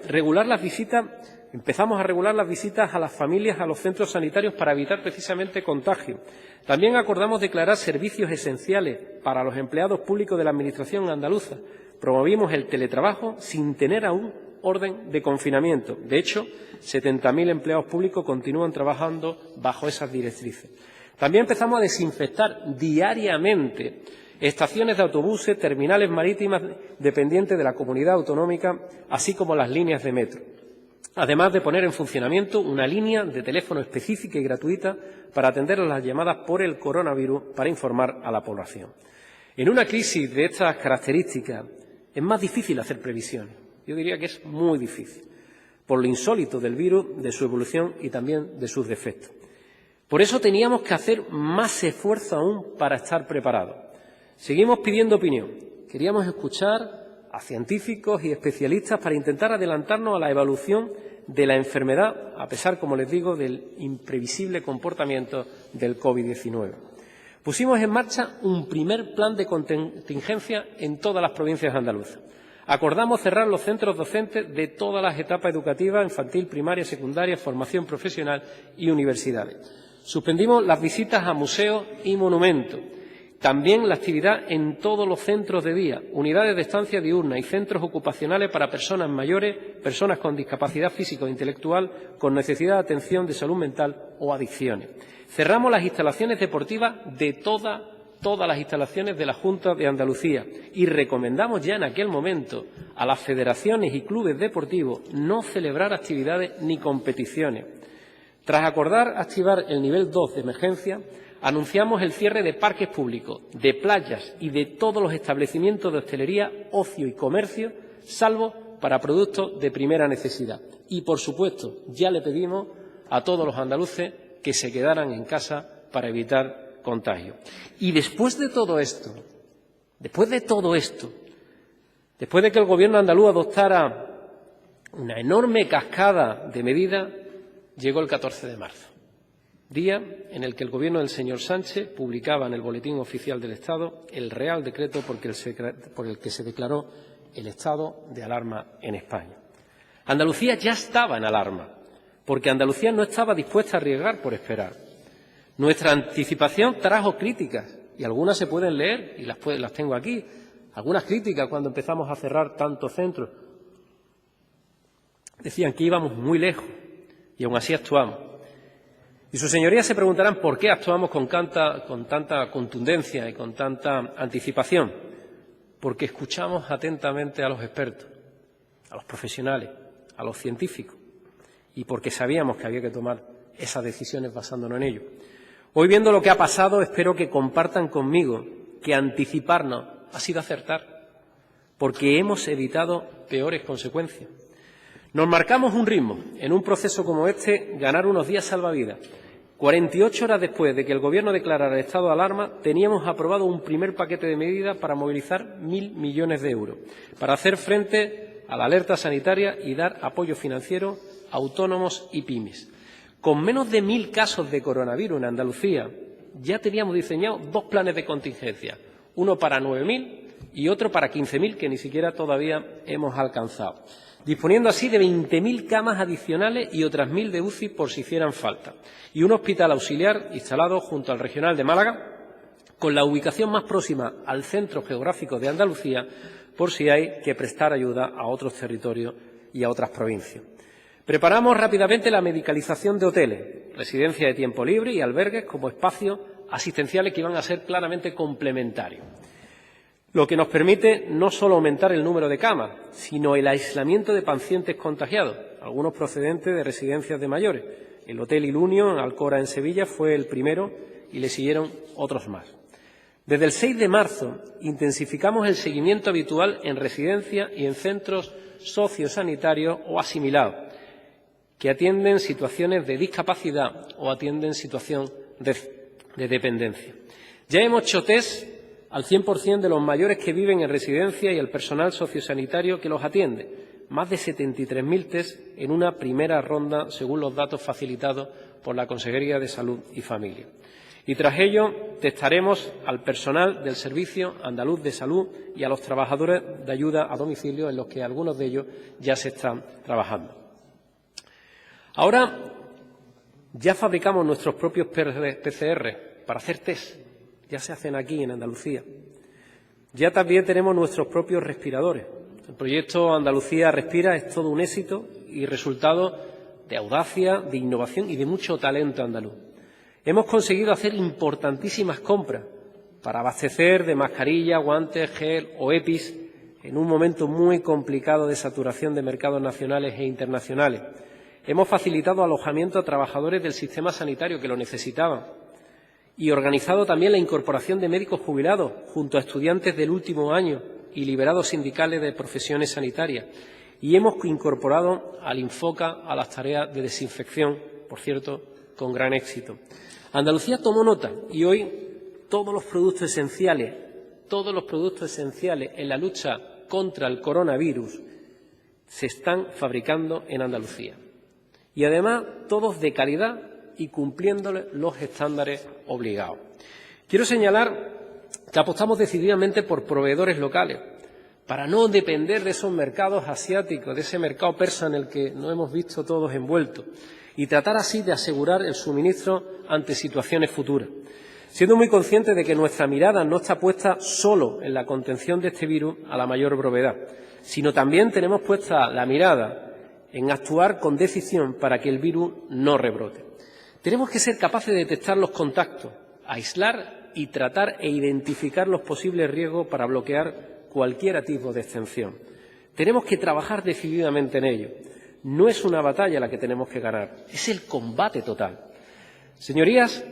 Speaker 2: Empezamos a regular las visitas a las familias a los centros sanitarios para evitar precisamente contagios. También acordamos declarar servicios esenciales para los empleados públicos de la Administración andaluza. Promovimos el teletrabajo sin tener aún orden de confinamiento. De hecho, 70.000 empleados públicos continúan trabajando bajo esas directrices. También empezamos a desinfectar diariamente estaciones de autobuses, terminales marítimas dependientes de la comunidad autonómica, así como las líneas de metro, además de poner en funcionamiento una línea de teléfono específica y gratuita para atender a las llamadas por el coronavirus para informar a la población. En una crisis de estas características es más difícil hacer previsiones. Yo diría que es muy difícil, por lo insólito del virus, de su evolución y también de sus defectos. Por eso teníamos que hacer más esfuerzo aún para estar preparados. Seguimos pidiendo opinión. Queríamos escuchar a científicos y especialistas para intentar adelantarnos a la evolución de la enfermedad, a pesar, como les digo, del imprevisible comportamiento del COVID-19. Pusimos en marcha un primer plan de contingencia en todas las provincias andaluzas. Acordamos cerrar los centros docentes de todas las etapas educativas, infantil, primaria, secundaria, formación profesional y universidades. Suspendimos las visitas a museos y monumentos. También la actividad en todos los centros de día, unidades de estancia diurna y centros ocupacionales para personas mayores, personas con discapacidad física o intelectual, con necesidad de atención de salud mental o adicciones. Cerramos las instalaciones deportivas de todas las instalaciones de la Junta de Andalucía y recomendamos ya en aquel momento a las federaciones y clubes deportivos no celebrar actividades ni competiciones. Tras acordar activar el nivel 2 de emergencia, anunciamos el cierre de parques públicos, de playas y de todos los establecimientos de hostelería, ocio y comercio, salvo para productos de primera necesidad. Y, por supuesto, ya le pedimos a todos los andaluces que se quedaran en casa para evitar contagios. Y después de todo esto, después de que el Gobierno andaluz adoptara una enorme cascada de medidas, llegó el 14 de marzo. Día en el que el Gobierno del señor Sánchez publicaba en el Boletín Oficial del Estado el Real Decreto por el que se declaró el estado de alarma en España. Andalucía ya estaba en alarma, porque Andalucía no estaba dispuesta a arriesgar por esperar. Nuestra anticipación trajo críticas, y algunas se pueden leer, y las tengo aquí. Algunas críticas cuando empezamos a cerrar tantos centros. Decían que íbamos muy lejos, y aún así actuamos. Y sus señorías se preguntarán por qué actuamos con tanta contundencia y con tanta anticipación. Porque escuchamos atentamente a los expertos, a los profesionales, a los científicos, y porque sabíamos que había que tomar esas decisiones basándonos en ello. Hoy, viendo lo que ha pasado, espero que compartan conmigo que anticiparnos ha sido acertar, porque hemos evitado peores consecuencias. Nos marcamos un ritmo. En un proceso como este, ganar unos días salvavidas. 48 horas después de que el Gobierno declarara el estado de alarma, teníamos aprobado un primer paquete de medidas para movilizar 1.000 millones de euros, para hacer frente a la alerta sanitaria y dar apoyo financiero a autónomos y pymes. Con menos de 1.000 casos de coronavirus en Andalucía, ya teníamos diseñado dos planes de contingencia, uno para 9.000 y otro para 15.000, que ni siquiera todavía hemos alcanzado, disponiendo así de 20.000 camas adicionales y otras 1.000 de UCI por si hicieran falta, y un hospital auxiliar instalado junto al Regional de Málaga, con la ubicación más próxima al centro geográfico de Andalucía, por si hay que prestar ayuda a otros territorios y a otras provincias. Preparamos rápidamente la medicalización de hoteles, residencias de tiempo libre y albergues como espacios asistenciales que iban a ser claramente complementarios, lo que nos permite no solo aumentar el número de camas, sino el aislamiento de pacientes contagiados, algunos procedentes de residencias de mayores. El Hotel Ilunio, en Alcora, en Sevilla, fue el primero y le siguieron otros más. Desde el 6 de marzo intensificamos el seguimiento habitual en residencias y en centros sociosanitarios o asimilados, que atienden situaciones de discapacidad o atienden situación de dependencia. Ya hemos hecho test al 100% de los mayores que viven en residencia y el personal sociosanitario que los atiende. Más de 73.000 test en una primera ronda, según los datos facilitados por la Consejería de Salud y Familia. Y tras ello, testaremos al personal del Servicio Andaluz de Salud y a los trabajadores de ayuda a domicilio, en los que algunos de ellos ya se están trabajando. Ahora ya fabricamos nuestros propios PCR para hacer test. Ya se hacen aquí en Andalucía. Ya también tenemos nuestros propios respiradores. El proyecto Andalucía Respira es todo un éxito y resultado de audacia, de innovación y de mucho talento andaluz. Hemos conseguido hacer importantísimas compras para abastecer de mascarillas, guantes, gel o EPIs en un momento muy complicado de saturación de mercados nacionales e internacionales. Hemos facilitado alojamiento a trabajadores del sistema sanitario que lo necesitaban y organizado también la incorporación de médicos jubilados junto a estudiantes del último año y liberados sindicales de profesiones sanitarias. Y hemos incorporado al Infoca a las tareas de desinfección, por cierto, con gran éxito. Andalucía tomó nota y hoy todos los productos esenciales en la lucha contra el coronavirus se están fabricando en Andalucía. Y además todos de calidad y cumpliéndole los estándares obligados. Quiero señalar que apostamos decididamente por proveedores locales, para no depender de esos mercados asiáticos, de ese mercado persa en el que nos hemos visto todos envueltos, y tratar así de asegurar el suministro ante situaciones futuras, siendo muy conscientes de que nuestra mirada no está puesta solo en la contención de este virus a la mayor brevedad, sino también tenemos puesta la mirada en actuar con decisión para que el virus no rebrote. Tenemos que ser capaces de detectar los contactos, aislar y tratar e identificar los posibles riesgos para bloquear cualquier tipo de extensión. Tenemos que trabajar decididamente en ello. No es una batalla la que tenemos que ganar, es el combate total. Señorías,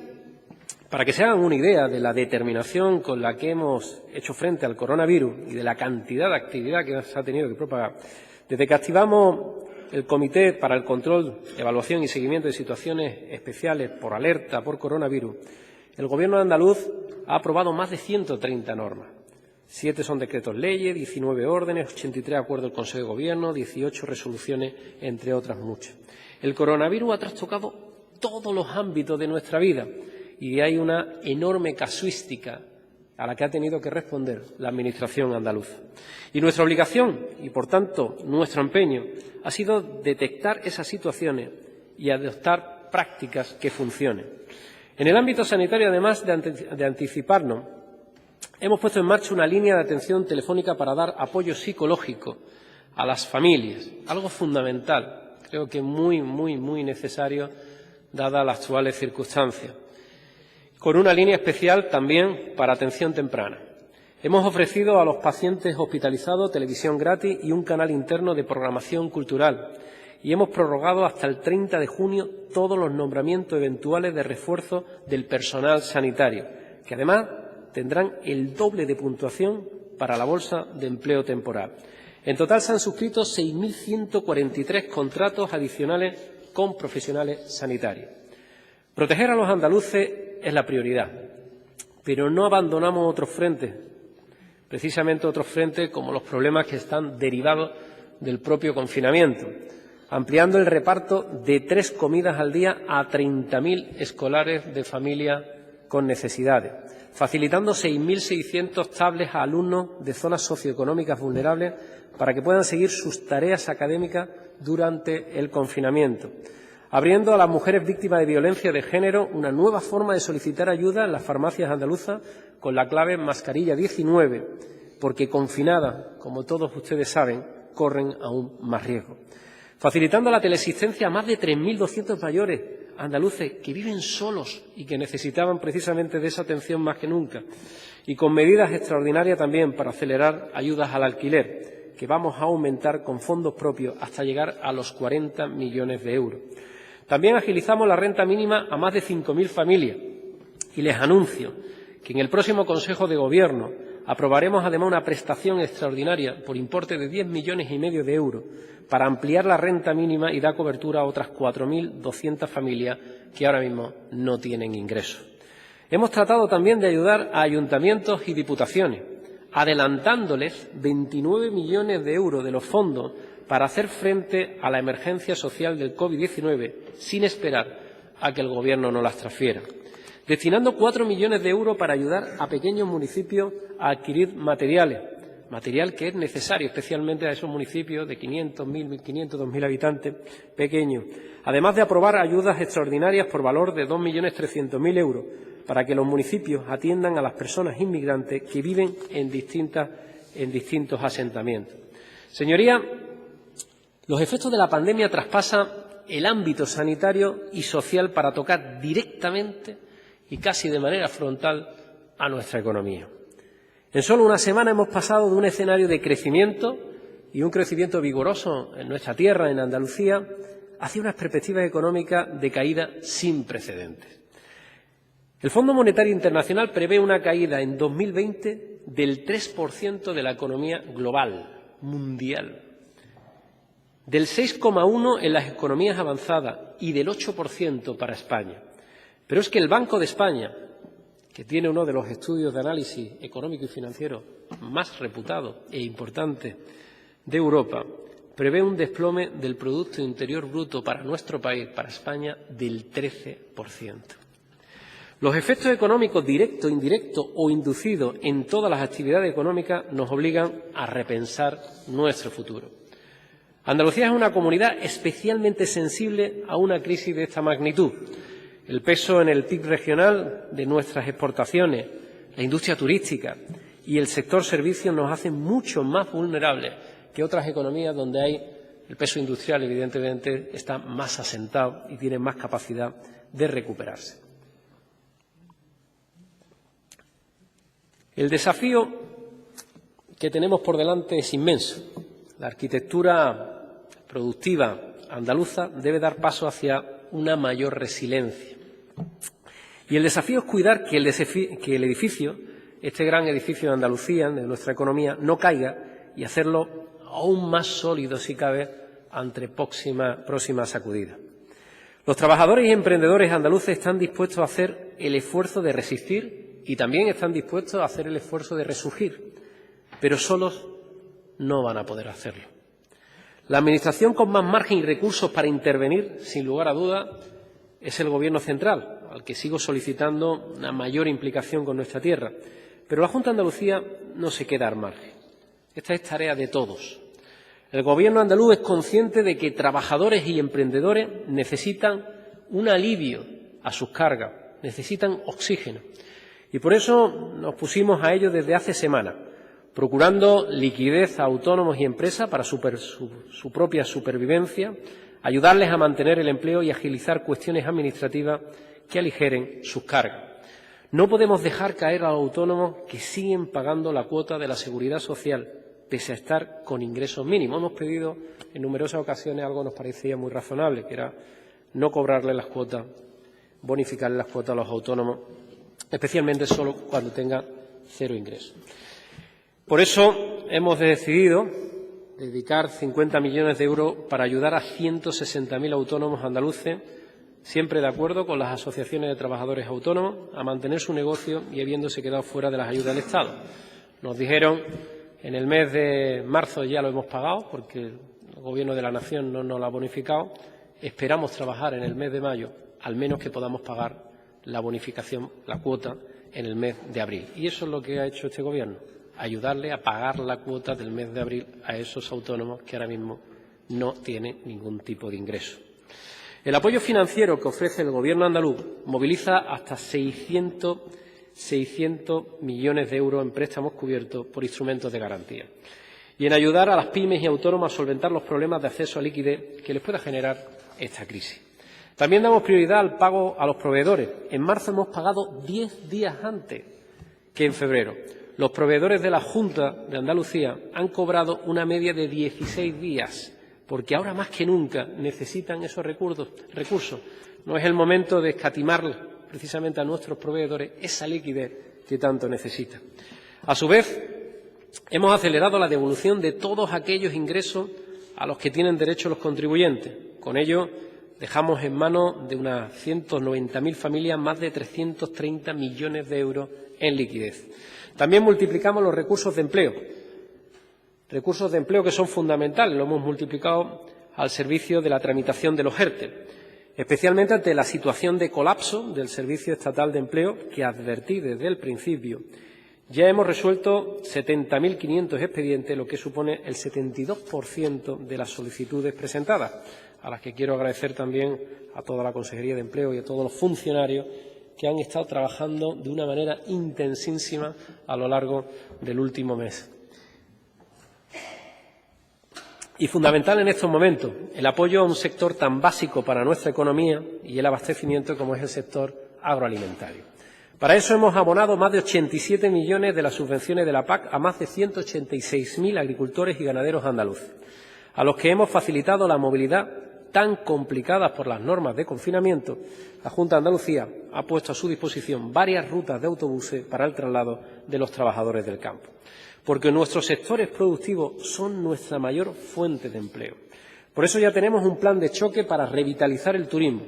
Speaker 2: para que se hagan una idea de la determinación con la que hemos hecho frente al coronavirus y de la cantidad de actividad que se ha tenido que propagar, desde que activamos el Comité para el Control, Evaluación y Seguimiento de Situaciones Especiales por alerta por coronavirus, el Gobierno andaluz ha aprobado más de 130 normas. 7 son decretos leyes, 19 órdenes, 83 acuerdos del Consejo de Gobierno, 18 resoluciones, entre otras muchas. El coronavirus ha trastocado todos los ámbitos de nuestra vida y hay una enorme casuística a la que ha tenido que responder la Administración andaluza. Y nuestra obligación, y por tanto nuestro empeño, ha sido detectar esas situaciones y adoptar prácticas que funcionen. En el ámbito sanitario, además de anticiparnos, hemos puesto en marcha una línea de atención telefónica para dar apoyo psicológico a las familias, algo fundamental, creo que muy necesario, dadas las actuales circunstancias, con una línea especial también para atención temprana. Hemos ofrecido a los pacientes hospitalizados televisión gratis y un canal interno de programación cultural y hemos prorrogado hasta el 30 de junio todos los nombramientos eventuales de refuerzo del personal sanitario, que además tendrán el doble de puntuación para la bolsa de empleo temporal. En total se han suscrito 6.143 contratos adicionales con profesionales sanitarios. Proteger a los andaluces es la prioridad, pero no abandonamos otros frentes, precisamente otros frentes como los problemas que están derivados del propio confinamiento, ampliando el reparto de 3 comidas al día a 30.000 escolares de familias con necesidades, facilitando 6.600 tablets a alumnos de zonas socioeconómicas vulnerables para que puedan seguir sus tareas académicas durante el confinamiento, abriendo a las mujeres víctimas de violencia de género una nueva forma de solicitar ayuda en las farmacias andaluzas con la clave mascarilla 19, porque confinadas, como todos ustedes saben, corren aún más riesgo. Facilitando la teleasistencia a más de 3.200 mayores andaluces que viven solos y que necesitaban precisamente de esa atención más que nunca. Y con medidas extraordinarias también para acelerar ayudas al alquiler, que vamos a aumentar con fondos propios hasta llegar a los 40 millones de euros. También agilizamos la renta mínima a más de 5.000 familias y les anuncio que en el próximo Consejo de Gobierno aprobaremos además una prestación extraordinaria por importe de 10,5 millones de euros para ampliar la renta mínima y dar cobertura a otras 4.200 familias que ahora mismo no tienen ingresos. Hemos tratado también de ayudar a ayuntamientos y diputaciones, adelantándoles 29 millones de euros de los fondos para hacer frente a la emergencia social del COVID-19, sin esperar a que el Gobierno nos las transfiera. Destinando 4 millones de euros para ayudar a pequeños municipios a adquirir material que es necesario, especialmente a esos municipios de 500, 1.000, 1.500, 2.000 habitantes pequeños. Además de aprobar ayudas extraordinarias por valor de 2.300.000 euros para que los municipios atiendan a las personas inmigrantes que viven en distintos asentamientos. Señorías, los efectos de la pandemia traspasan el ámbito sanitario y social para tocar directamente y casi de manera frontal a nuestra economía. En solo una semana hemos pasado de un escenario de crecimiento y un crecimiento vigoroso en nuestra tierra, en Andalucía, hacia unas perspectivas económicas de caída sin precedentes. El Fondo Monetario Internacional prevé una caída en 2020 del 3% de la economía global, mundial, del 6,1% en las economías avanzadas y del 8% para España. Pero es que el Banco de España, que tiene uno de los estudios de análisis económico y financiero más reputados e importantes de Europa, prevé un desplome del Producto Interior Bruto para nuestro país, para España, del 13%. Los efectos económicos directos, indirectos o inducidos en todas las actividades económicas nos obligan a repensar nuestro futuro. Andalucía es una comunidad especialmente sensible a una crisis de esta magnitud. El peso en el PIB regional de nuestras exportaciones, la industria turística y el sector servicios nos hacen mucho más vulnerables que otras economías donde el peso industrial, evidentemente, está más asentado y tiene más capacidad de recuperarse. El desafío que tenemos por delante es inmenso. La arquitectura productiva andaluza debe dar paso hacia una mayor resiliencia. Y el desafío es cuidar que el edificio, este gran edificio de Andalucía, de nuestra economía, no caiga y hacerlo aún más sólido, si cabe, ante próxima sacudida. Los trabajadores y emprendedores andaluces están dispuestos a hacer el esfuerzo de resistir y también están dispuestos a hacer el esfuerzo de resurgir, pero solos no van a poder hacerlo. La Administración con más margen y recursos para intervenir, sin lugar a dudas, es el Gobierno central, al que sigo solicitando una mayor implicación con nuestra tierra. Pero la Junta de Andalucía no se queda al margen. Esta es tarea de todos. El Gobierno andaluz es consciente de que trabajadores y emprendedores necesitan un alivio a sus cargas, necesitan oxígeno. Y por eso nos pusimos a ello desde hace semanas, procurando liquidez a autónomos y empresas para su propia supervivencia, ayudarles a mantener el empleo y agilizar cuestiones administrativas que aligeren sus cargas. No podemos dejar caer a los autónomos que siguen pagando la cuota de la Seguridad Social, pese a estar con ingresos mínimos. Hemos pedido en numerosas ocasiones algo que nos parecía muy razonable, que era no cobrarle las cuotas, bonificarle las cuotas a los autónomos, especialmente solo cuando tengan cero ingresos. Por eso hemos decidido dedicar 50 millones de euros para ayudar a 160.000 autónomos andaluces, siempre de acuerdo con las asociaciones de trabajadores autónomos, a mantener su negocio y habiéndose quedado fuera de las ayudas del Estado. Nos dijeron, en el mes de marzo ya lo hemos pagado, porque el Gobierno de la Nación no nos lo ha bonificado. Esperamos trabajar en el mes de mayo, al menos que podamos pagar la bonificación, la cuota, en el mes de abril. Y eso es lo que ha hecho este Gobierno, ayudarle a pagar la cuota del mes de abril a esos autónomos que ahora mismo no tienen ningún tipo de ingreso. El apoyo financiero que ofrece el Gobierno andaluz moviliza hasta 600 millones de euros en préstamos cubiertos por instrumentos de garantía y en ayudar a las pymes y autónomos a solventar los problemas de acceso a liquidez que les pueda generar esta crisis. También damos prioridad al pago a los proveedores. En marzo hemos pagado 10 días antes que en febrero. Los proveedores de la Junta de Andalucía han cobrado una media de 16 días, porque ahora más que nunca necesitan esos recursos. No es el momento de escatimar precisamente a nuestros proveedores esa liquidez que tanto necesitan. A su vez, hemos acelerado la devolución de todos aquellos ingresos a los que tienen derecho los contribuyentes. Con ello, Dejamos en manos de unas 190.000 familias más de 330 millones de euros en liquidez. También multiplicamos los recursos de empleo que son fundamentales, lo hemos multiplicado al servicio de la tramitación de los ERTE, especialmente ante la situación de colapso del Servicio Estatal de Empleo que advertí desde el principio. Ya hemos resuelto 70.500 expedientes, lo que supone el 72% de las solicitudes presentadas, a las que quiero agradecer también a toda la Consejería de Empleo y a todos los funcionarios que han estado trabajando de una manera intensísima a lo largo del último mes. Y fundamental en estos momentos, el apoyo a un sector tan básico para nuestra economía y el abastecimiento como es el sector agroalimentario. Para eso hemos abonado más de 87 millones de las subvenciones de la PAC a más de 186.000 agricultores y ganaderos andaluces, a los que hemos facilitado la movilidad tan complicada por las normas de confinamiento. La Junta de Andalucía ha puesto a su disposición varias rutas de autobuses para el traslado de los trabajadores del campo, porque nuestros sectores productivos son nuestra mayor fuente de empleo. Por eso ya tenemos un plan de choque para revitalizar el turismo,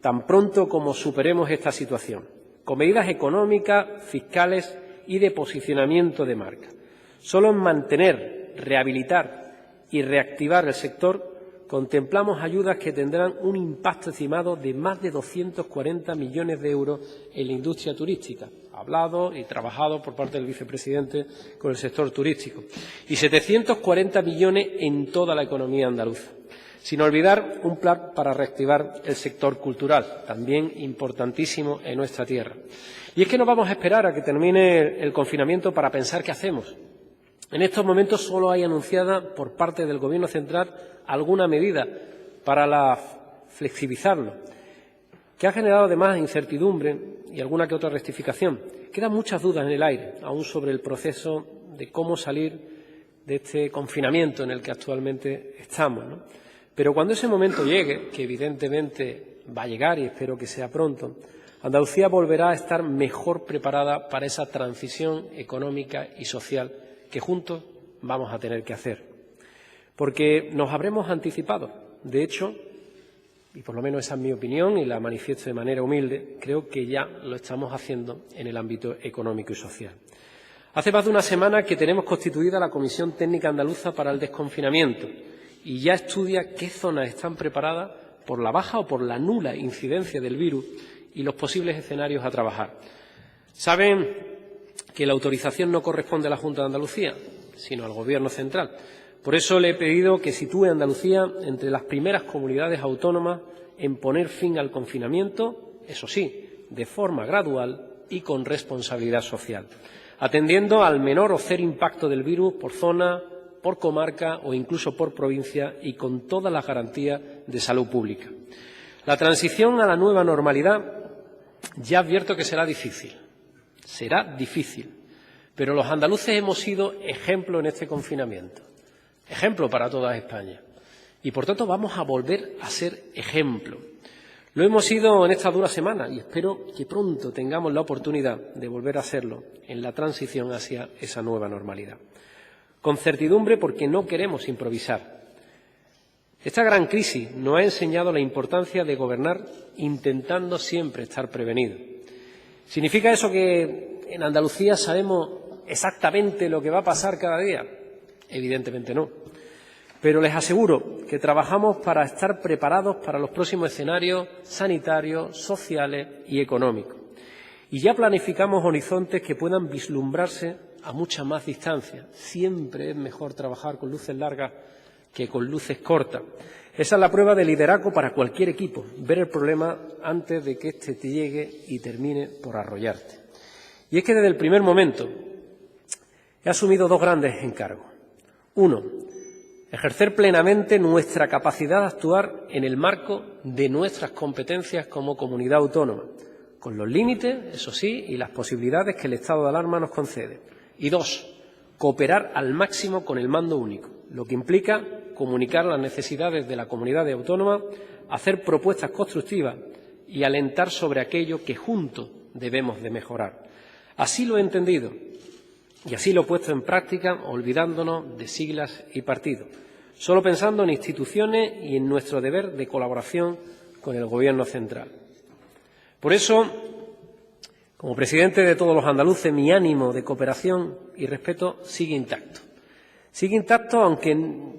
Speaker 2: tan pronto como superemos esta situación, con medidas económicas, fiscales y de posicionamiento de marca. Solo en mantener, rehabilitar y reactivar el sector contemplamos ayudas que tendrán un impacto estimado de más de 240 millones de euros en la industria turística, hablado y trabajado por parte del vicepresidente con el sector turístico, y 740 millones en toda la economía andaluza. Sin olvidar un plan para reactivar el sector cultural, también importantísimo en nuestra tierra. Y es que no vamos a esperar a que termine el confinamiento para pensar qué hacemos. En estos momentos solo hay anunciada por parte del Gobierno central alguna medida para flexibilizarlo, que ha generado además incertidumbre y alguna que otra rectificación. Quedan muchas dudas en el aire aún sobre el proceso de cómo salir de este confinamiento en el que actualmente estamos, ¿no? Pero cuando ese momento llegue, que evidentemente va a llegar y espero que sea pronto, Andalucía volverá a estar mejor preparada para esa transición económica y social que juntos vamos a tener que hacer. Porque nos habremos anticipado. De hecho, y por lo menos esa es mi opinión y la manifiesto de manera humilde, creo que ya lo estamos haciendo en el ámbito económico y social. Hace más de una semana que tenemos constituida la Comisión Técnica Andaluza para el Desconfinamiento y ya estudia qué zonas están preparadas por la baja o por la nula incidencia del virus y los posibles escenarios a trabajar. Saben que la autorización no corresponde a la Junta de Andalucía, sino al Gobierno central. Por eso le he pedido que sitúe a Andalucía entre las primeras comunidades autónomas en poner fin al confinamiento, eso sí, de forma gradual y con responsabilidad social, atendiendo al menor o cero impacto del virus por zona, por comarca o incluso por provincia y con todas las garantías de salud pública. La transición a la nueva normalidad ya advierto que será difícil, pero los andaluces hemos sido ejemplo en este confinamiento, ejemplo para toda España y, por tanto, vamos a volver a ser ejemplo. Lo hemos sido en esta dura semana y espero que pronto tengamos la oportunidad de volver a hacerlo en la transición hacia esa nueva normalidad. Con certidumbre porque no queremos improvisar. Esta gran crisis nos ha enseñado la importancia de gobernar intentando siempre estar prevenidos. ¿Significa eso que en Andalucía sabemos exactamente lo que va a pasar cada día? Evidentemente no. Pero les aseguro que trabajamos para estar preparados para los próximos escenarios sanitarios, sociales y económicos. Y ya planificamos horizontes que puedan vislumbrarse a mucha más distancia. Siempre es mejor trabajar con luces largas que con luces cortas. Esa es la prueba de liderazgo para cualquier equipo, ver el problema antes de que éste te llegue y termine por arrollarte. Y es que desde el primer momento he asumido dos grandes encargos. Uno, ejercer plenamente nuestra capacidad de actuar en el marco de nuestras competencias como comunidad autónoma, con los límites, eso sí, y las posibilidades que el estado de alarma nos concede. Y dos, cooperar al máximo con el mando único, lo que implica comunicar las necesidades de la comunidad autónoma, hacer propuestas constructivas y alentar sobre aquello que juntos debemos de mejorar. Así lo he entendido y así lo he puesto en práctica, olvidándonos de siglas y partidos, solo pensando en instituciones y en nuestro deber de colaboración con el Gobierno central. Por eso, como presidente de todos los andaluces, mi ánimo de cooperación y respeto sigue intacto. Sigue intacto, aunque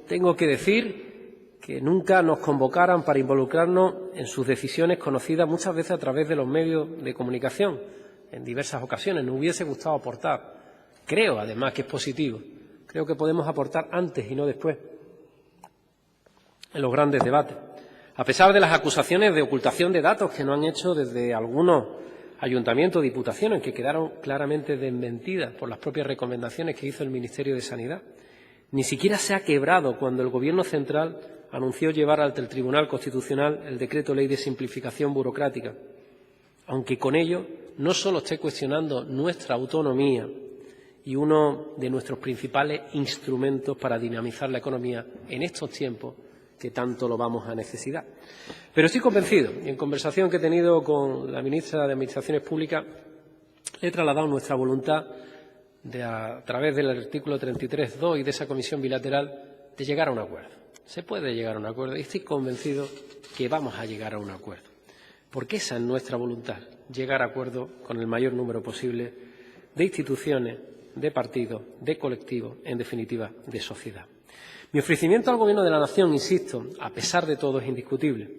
Speaker 2: tengo que decir que nunca nos convocaran para involucrarnos en sus decisiones conocidas muchas veces a través de los medios de comunicación, en diversas ocasiones. Nos hubiese gustado aportar. Creo, además, que es positivo. Creo que podemos aportar antes y no después en los grandes debates. A pesar de las acusaciones de ocultación de datos que nos han hecho desde algunos ayuntamientos o diputaciones, que quedaron claramente desmentidas por las propias recomendaciones que hizo el Ministerio de Sanidad, ni siquiera se ha quebrado cuando el Gobierno central anunció llevar ante el Tribunal Constitucional el Decreto Ley de Simplificación Burocrática, aunque con ello no solo esté cuestionando nuestra autonomía y uno de nuestros principales instrumentos para dinamizar la economía en estos tiempos que tanto lo vamos a necesitar. Pero estoy convencido, y en conversación que he tenido con la ministra de Administraciones Públicas, le he trasladado nuestra voluntad de, a través del artículo 33.2 y de esa comisión bilateral, de llegar a un acuerdo. Se puede llegar a un acuerdo y estoy convencido que vamos a llegar a un acuerdo, porque esa es nuestra voluntad, llegar a acuerdo con el mayor número posible de instituciones, de partidos, de colectivos, en definitiva, de sociedad. Mi ofrecimiento al Gobierno de la Nación, insisto, a pesar de todo, es indiscutible.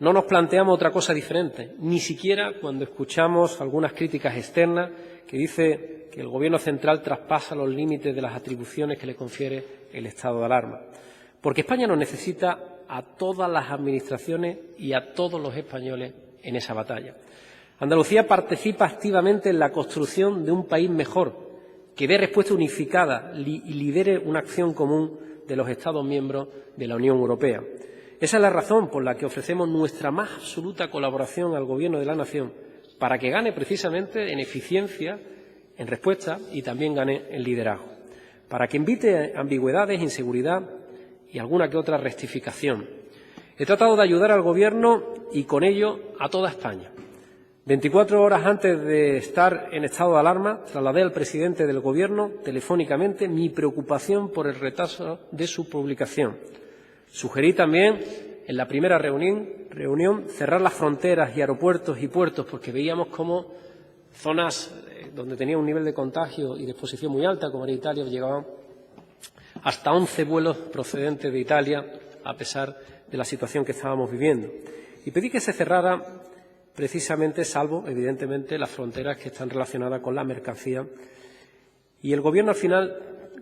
Speaker 2: No nos planteamos otra cosa diferente, ni siquiera cuando escuchamos algunas críticas externas que dice que el Gobierno central traspasa los límites de las atribuciones que le confiere el estado de alarma. Porque España nos necesita a todas las administraciones y a todos los españoles en esa batalla. Andalucía participa activamente en la construcción de un país mejor, que dé respuesta unificada y lidere una acción común de los Estados miembros de la Unión Europea. Esa es la razón por la que ofrecemos nuestra más absoluta colaboración al Gobierno de la Nación, para que gane precisamente en eficiencia, en respuesta y también gane en liderazgo, para que evite ambigüedades, inseguridad y alguna que otra rectificación. He tratado de ayudar al Gobierno y con ello a toda España. 24 horas antes de estar en estado de alarma, trasladé al presidente del Gobierno telefónicamente mi preocupación por el retraso de su publicación. Sugerí también en la primera reunión cerrar las fronteras y aeropuertos y puertos, porque veíamos cómo zonas donde tenía un nivel de contagio y de exposición muy alta, como era Italia, llegaban hasta 11 vuelos procedentes de Italia, a pesar de la situación que estábamos viviendo. Y pedí que se cerrara precisamente, salvo, evidentemente, las fronteras que están relacionadas con la mercancía. Y el Gobierno, al final,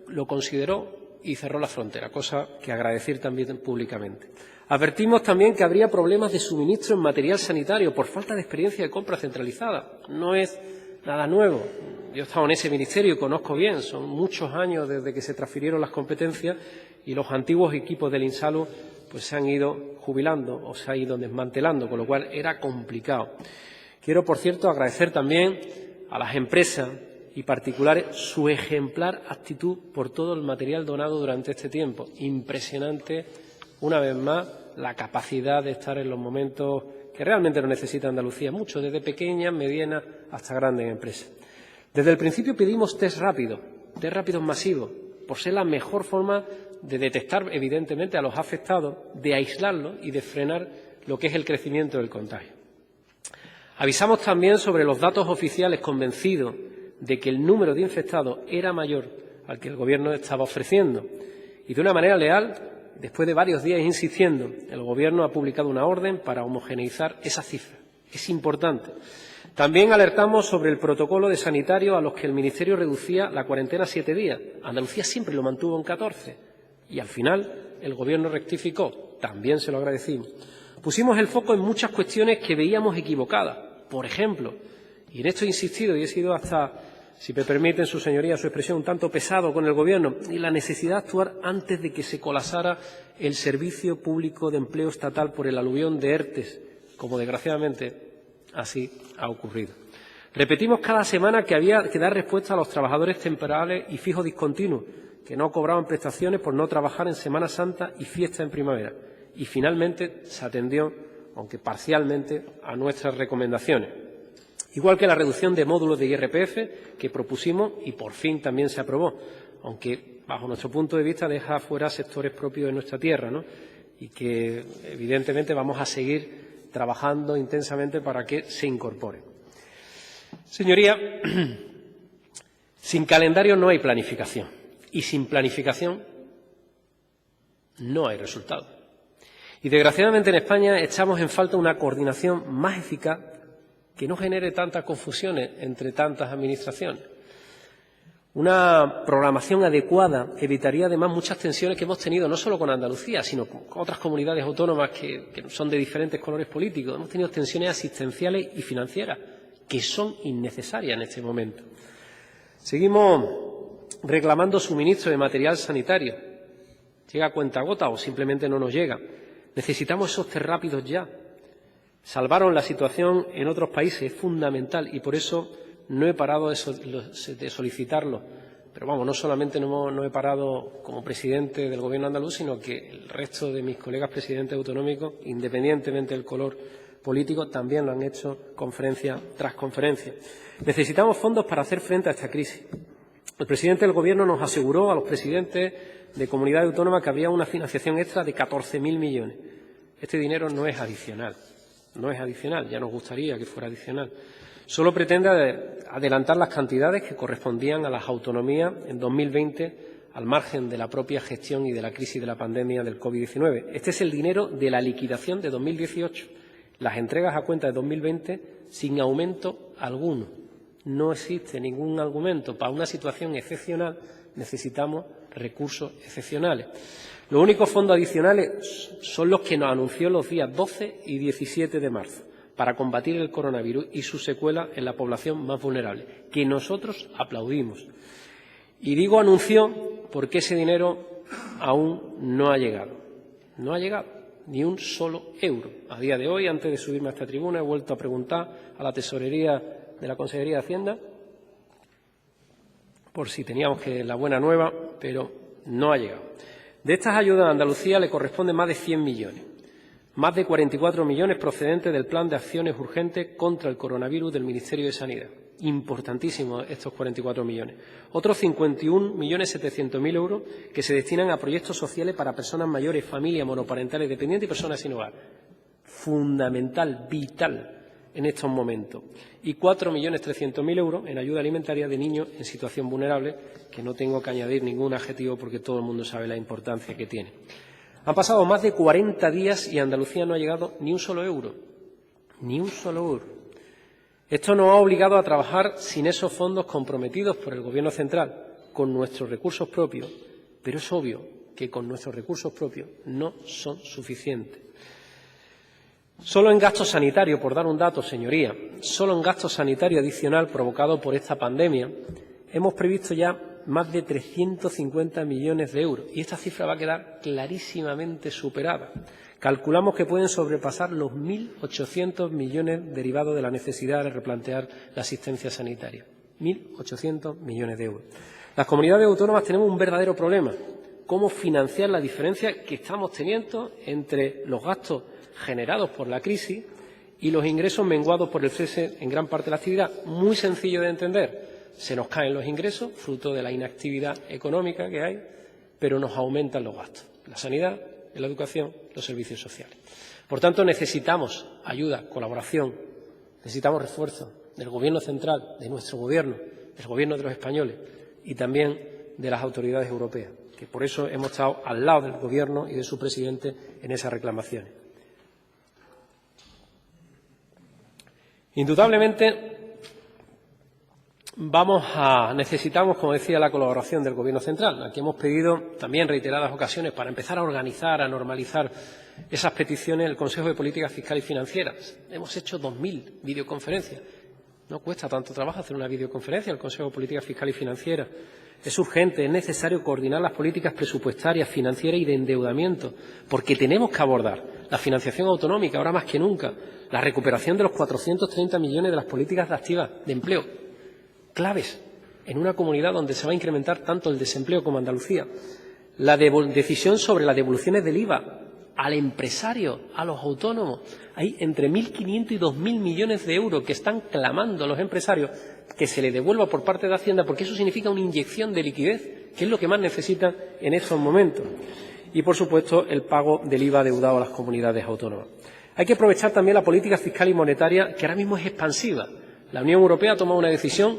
Speaker 2: lo consideró y cerró la frontera, cosa que agradecer también públicamente. Advertimos también que habría problemas de suministro en material sanitario por falta de experiencia de compra centralizada. No es nada nuevo. Yo he estado en ese ministerio y conozco bien, son muchos años desde que se transfirieron las competencias y los antiguos equipos del INSALU pues se han ido jubilando o se han ido desmantelando, con lo cual era complicado. Quiero, por cierto, agradecer también a las empresas y particulares su ejemplar actitud por todo el material donado durante este tiempo. Impresionante, una vez más, la capacidad de estar en los momentos que realmente lo necesita Andalucía, mucho, desde pequeñas, medianas hasta grandes empresas. Desde el principio pedimos test rápidos masivos, por ser la mejor forma de detectar, evidentemente, a los afectados, de aislarlos y de frenar lo que es el crecimiento del contagio. Avisamos también sobre los datos oficiales, convencidos de que el número de infectados era mayor al que el Gobierno estaba ofreciendo. Y de una manera leal, después de varios días insistiendo, el Gobierno ha publicado una orden para homogeneizar esa cifra. Es importante. También alertamos sobre el protocolo de sanitario a los que el Ministerio reducía la cuarentena a 7 días. Andalucía siempre lo mantuvo en 14. Y al final el Gobierno rectificó. También se lo agradecimos. Pusimos el foco en muchas cuestiones que veíamos equivocadas. Por ejemplo, y en esto he insistido y he sido hasta, si me permiten su señoría su expresión, un tanto pesado con el Gobierno, y la necesidad de actuar antes de que se colapsara el Servicio Público de Empleo Estatal por el aluvión de ERTEs, como desgraciadamente así ha ocurrido. Repetimos cada semana que había que dar respuesta a los trabajadores temporales y fijos discontinuos, que no cobraban prestaciones por no trabajar en Semana Santa y fiesta en primavera. Y finalmente se atendió, aunque parcialmente, a nuestras recomendaciones. Igual que la reducción de módulos de IRPF que propusimos y por fin también se aprobó, aunque bajo nuestro punto de vista deja fuera sectores propios de nuestra tierra, ¿no? Y que evidentemente vamos a seguir trabajando intensamente para que se incorporen. Señoría, sin calendario no hay planificación y sin planificación no hay resultado. Y desgraciadamente en España echamos en falta una coordinación más eficaz que no genere tantas confusiones entre tantas administraciones. Una programación adecuada evitaría además muchas tensiones que hemos tenido no solo con Andalucía, sino con otras comunidades autónomas que son de diferentes colores políticos. Hemos tenido tensiones asistenciales y financieras que son innecesarias en este momento. Seguimos reclamando suministro de material sanitario. ¿Llega a cuentagotas o simplemente no nos llega? Necesitamos esos test rápidos ya. Salvaron la situación en otros países, es fundamental y por eso no he parado de solicitarlo. Pero vamos, no solamente no he parado como presidente del Gobierno andaluz, sino que el resto de mis colegas presidentes autonómicos, independientemente del color político, también lo han hecho conferencia tras conferencia. Necesitamos fondos para hacer frente a esta crisis. El presidente del Gobierno nos aseguró a los presidentes de comunidades autónomas que habría una financiación extra de 14.000 millones. Este dinero no es adicional. No es adicional, ya nos gustaría que fuera adicional. Solo pretende adelantar las cantidades que correspondían a las autonomías en 2020 al margen de la propia gestión y de la crisis de la pandemia del COVID-19. Este es el dinero de la liquidación de 2018. Las entregas a cuenta de 2020 sin aumento alguno. No existe ningún argumento. Para una situación excepcional necesitamos recursos excepcionales. Los únicos fondos adicionales son los que nos anunció los días 12 y 17 de marzo para combatir el coronavirus y sus secuelas en la población más vulnerable, que nosotros aplaudimos. Y digo anunció porque ese dinero aún no ha llegado. No ha llegado ni un solo euro. A día de hoy, antes de subirme a esta tribuna, he vuelto a preguntar a la Tesorería de la Consejería de Hacienda por si teníamos la buena nueva, pero no ha llegado. De estas ayudas a Andalucía le corresponden más de 100 millones, más de 44 millones procedentes del Plan de Acciones Urgentes contra el Coronavirus del Ministerio de Sanidad. Importantísimos estos 44 millones. Otros 51.700.000 euros que se destinan a proyectos sociales para personas mayores, familias monoparentales dependientes y personas sin hogar. Fundamental, vital en estos momentos. Y 4.300.000 euros en ayuda alimentaria de niños en situación vulnerable, que no tengo que añadir ningún adjetivo porque todo el mundo sabe la importancia que tiene. Han pasado más de 40 días y a Andalucía no ha llegado ni un solo euro. Ni un solo euro. Esto nos ha obligado a trabajar sin esos fondos comprometidos por el Gobierno central, con nuestros recursos propios, pero es obvio que con nuestros recursos propios no son suficientes. Solo en gasto sanitario, por dar un dato, señoría, solo en gasto sanitario adicional provocado por esta pandemia, hemos previsto ya más de 350 millones de euros y esta cifra va a quedar clarísimamente superada. Calculamos que pueden sobrepasar los 1.800 millones derivados de la necesidad de replantear la asistencia sanitaria. 1.800 millones de euros. Las comunidades autónomas tenemos un verdadero problema. ¿Cómo financiar la diferencia que estamos teniendo entre los gastos generados por la crisis y los ingresos menguados por el cese en gran parte de la actividad? Muy sencillo de entender. Se nos caen los ingresos, fruto de la inactividad económica que hay, pero nos aumentan los gastos. La sanidad, la educación, los servicios sociales. Por tanto, necesitamos ayuda, colaboración, necesitamos refuerzo del Gobierno central, de nuestro Gobierno, del Gobierno de los españoles y también de las autoridades europeas, que por eso hemos estado al lado del Gobierno y de su presidente en esas reclamaciones. Indudablemente, necesitamos, como decía, la colaboración del Gobierno central. Aquí hemos pedido también reiteradas ocasiones para empezar a organizar, a normalizar esas peticiones el Consejo de Política Fiscal y Financiera. Hemos hecho 2.000 videoconferencias. No cuesta tanto trabajo hacer una videoconferencia el Consejo de Política Fiscal y Financiera. Es urgente, es necesario coordinar las políticas presupuestarias, financieras y de endeudamiento, porque tenemos que abordar la financiación autonómica, ahora más que nunca, la recuperación de los 430 millones de las políticas activas de empleo, claves en una comunidad donde se va a incrementar tanto el desempleo como Andalucía, la decisión sobre las devoluciones del IVA al empresario, a los autónomos. Hay entre 1.500 y 2.000 millones de euros que están clamando los empresarios que se les devuelva por parte de Hacienda, porque eso significa una inyección de liquidez, que es lo que más necesitan en estos momentos. Y, por supuesto, el pago del IVA adeudado a las comunidades autónomas. Hay que aprovechar también la política fiscal y monetaria, que ahora mismo es expansiva. La Unión Europea ha tomado una decisión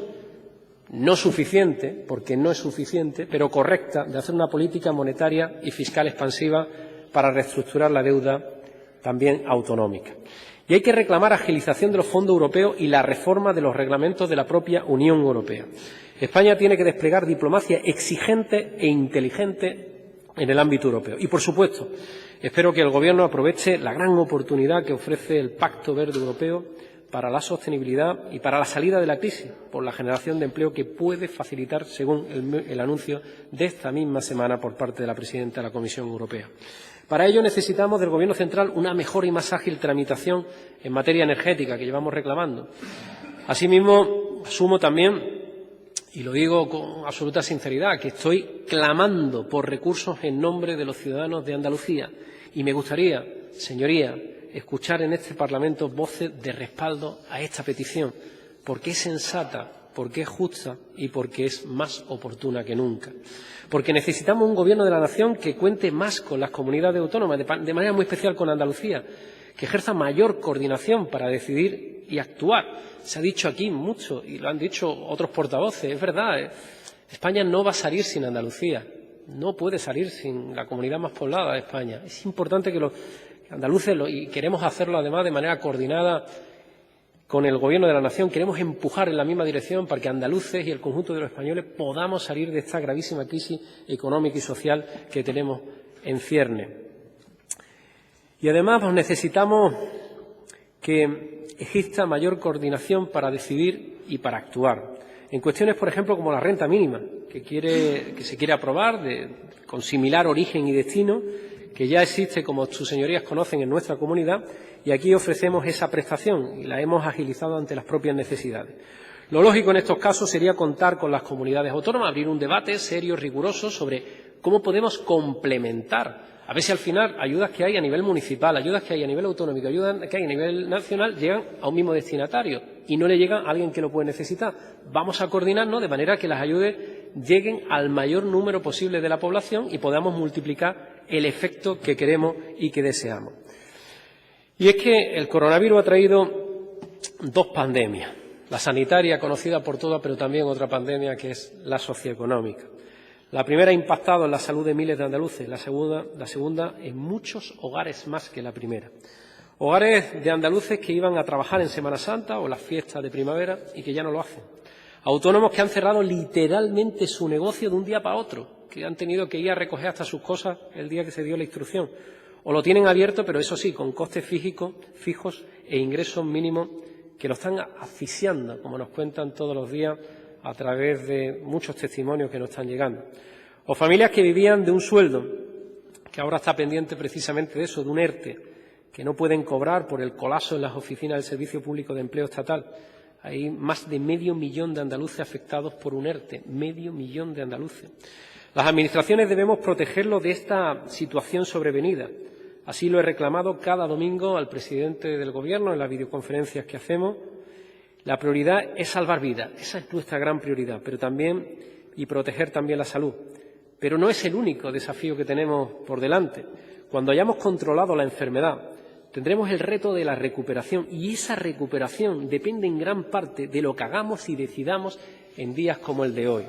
Speaker 2: no suficiente, porque no es suficiente, pero correcta, de hacer una política monetaria y fiscal expansiva para reestructurar la deuda también autonómica. Y hay que reclamar agilización de los fondos europeos y la reforma de los reglamentos de la propia Unión Europea. España tiene que desplegar diplomacia exigente e inteligente en el ámbito europeo. Y, por supuesto, espero que el Gobierno aproveche la gran oportunidad que ofrece el Pacto Verde Europeo para la sostenibilidad y para la salida de la crisis, por la generación de empleo que puede facilitar, según el anuncio de esta misma semana por parte de la presidenta de la Comisión Europea. Para ello necesitamos del Gobierno central una mejor y más ágil tramitación en materia energética que llevamos reclamando. Asimismo, asumo también, y lo digo con absoluta sinceridad, que estoy clamando por recursos en nombre de los ciudadanos de Andalucía y me gustaría, señoría, escuchar en este Parlamento voces de respaldo a esta petición, porque es sensata, porque es justa y porque es más oportuna que nunca. Porque necesitamos un Gobierno de la Nación que cuente más con las comunidades autónomas, de manera muy especial con Andalucía, que ejerza mayor coordinación para decidir y actuar. Se ha dicho aquí mucho y lo han dicho otros portavoces, es verdad, España no va a salir sin Andalucía, no puede salir sin la comunidad más poblada de España. Es importante que los andaluces, y queremos hacerlo además de manera coordinada con el Gobierno de la Nación, queremos empujar en la misma dirección para que andaluces y el conjunto de los españoles podamos salir de esta gravísima crisis económica y social que tenemos en cierne. Y además necesitamos que exista mayor coordinación para decidir y para actuar. En cuestiones, por ejemplo, como la renta mínima, que se quiere aprobar con similar origen y destino, que ya existe, como sus señorías conocen, en nuestra comunidad, y aquí ofrecemos esa prestación y la hemos agilizado ante las propias necesidades. Lo lógico en estos casos sería contar con las comunidades autónomas, abrir un debate serio, riguroso, sobre cómo podemos complementar, a ver si al final ayudas que hay a nivel municipal, ayudas que hay a nivel autonómico, ayudas que hay a nivel nacional, llegan a un mismo destinatario y no le llegan a alguien que lo puede necesitar. Vamos a coordinarnos de manera que las ayudas lleguen al mayor número posible de la población y podamos multiplicar el efecto que queremos y que deseamos. Y es que el coronavirus ha traído dos pandemias, la sanitaria conocida por todas, pero también otra pandemia que es la socioeconómica. La primera ha impactado en la salud de miles de andaluces, la segunda en muchos hogares más que la primera. Hogares de andaluces que iban a trabajar en Semana Santa o las fiestas de primavera y que ya no lo hacen. Autónomos que han cerrado literalmente su negocio de un día para otro, que han tenido que ir a recoger hasta sus cosas el día que se dio la instrucción. O lo tienen abierto, pero eso sí, con costes fijos e ingresos mínimos que lo están asfixiando, como nos cuentan todos los días a través de muchos testimonios que nos están llegando. O familias que vivían de un sueldo, que ahora está pendiente precisamente de eso, de un ERTE, que no pueden cobrar por el colapso en las oficinas del Servicio Público de Empleo Estatal. Hay más de 500.000 de andaluces afectados por un ERTE, 500.000 de andaluces. Las administraciones debemos protegerlos de esta situación sobrevenida. Así lo he reclamado cada domingo al presidente del Gobierno en las videoconferencias que hacemos. La prioridad es salvar vidas, esa es nuestra gran prioridad, pero también y proteger también la salud. Pero no es el único desafío que tenemos por delante. Cuando hayamos controlado la enfermedad, tendremos el reto de la recuperación y esa recuperación depende en gran parte de lo que hagamos y decidamos en días como el de hoy.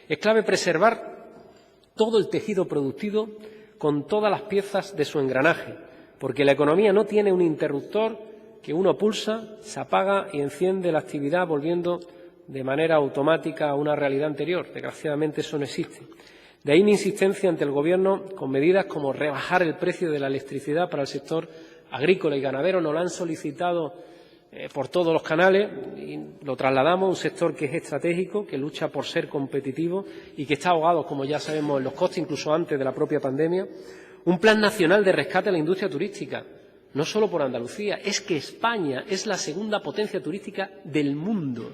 Speaker 2: Es clave preservar todo el tejido productivo con todas las piezas de su engranaje, porque la economía no tiene un interruptor que uno pulsa, se apaga y enciende la actividad volviendo de manera automática a una realidad anterior. Desgraciadamente eso no existe. De ahí mi insistencia ante el Gobierno con medidas como rebajar el precio de la electricidad para el sector agrícola y ganadero. Nos lo han solicitado por todos los canales y lo trasladamos a un sector que es estratégico, que lucha por ser competitivo y que está ahogado, como ya sabemos, en los costes, incluso antes de la propia pandemia. Un plan nacional de rescate a la industria turística, no solo por Andalucía, es que España es la segunda potencia turística del mundo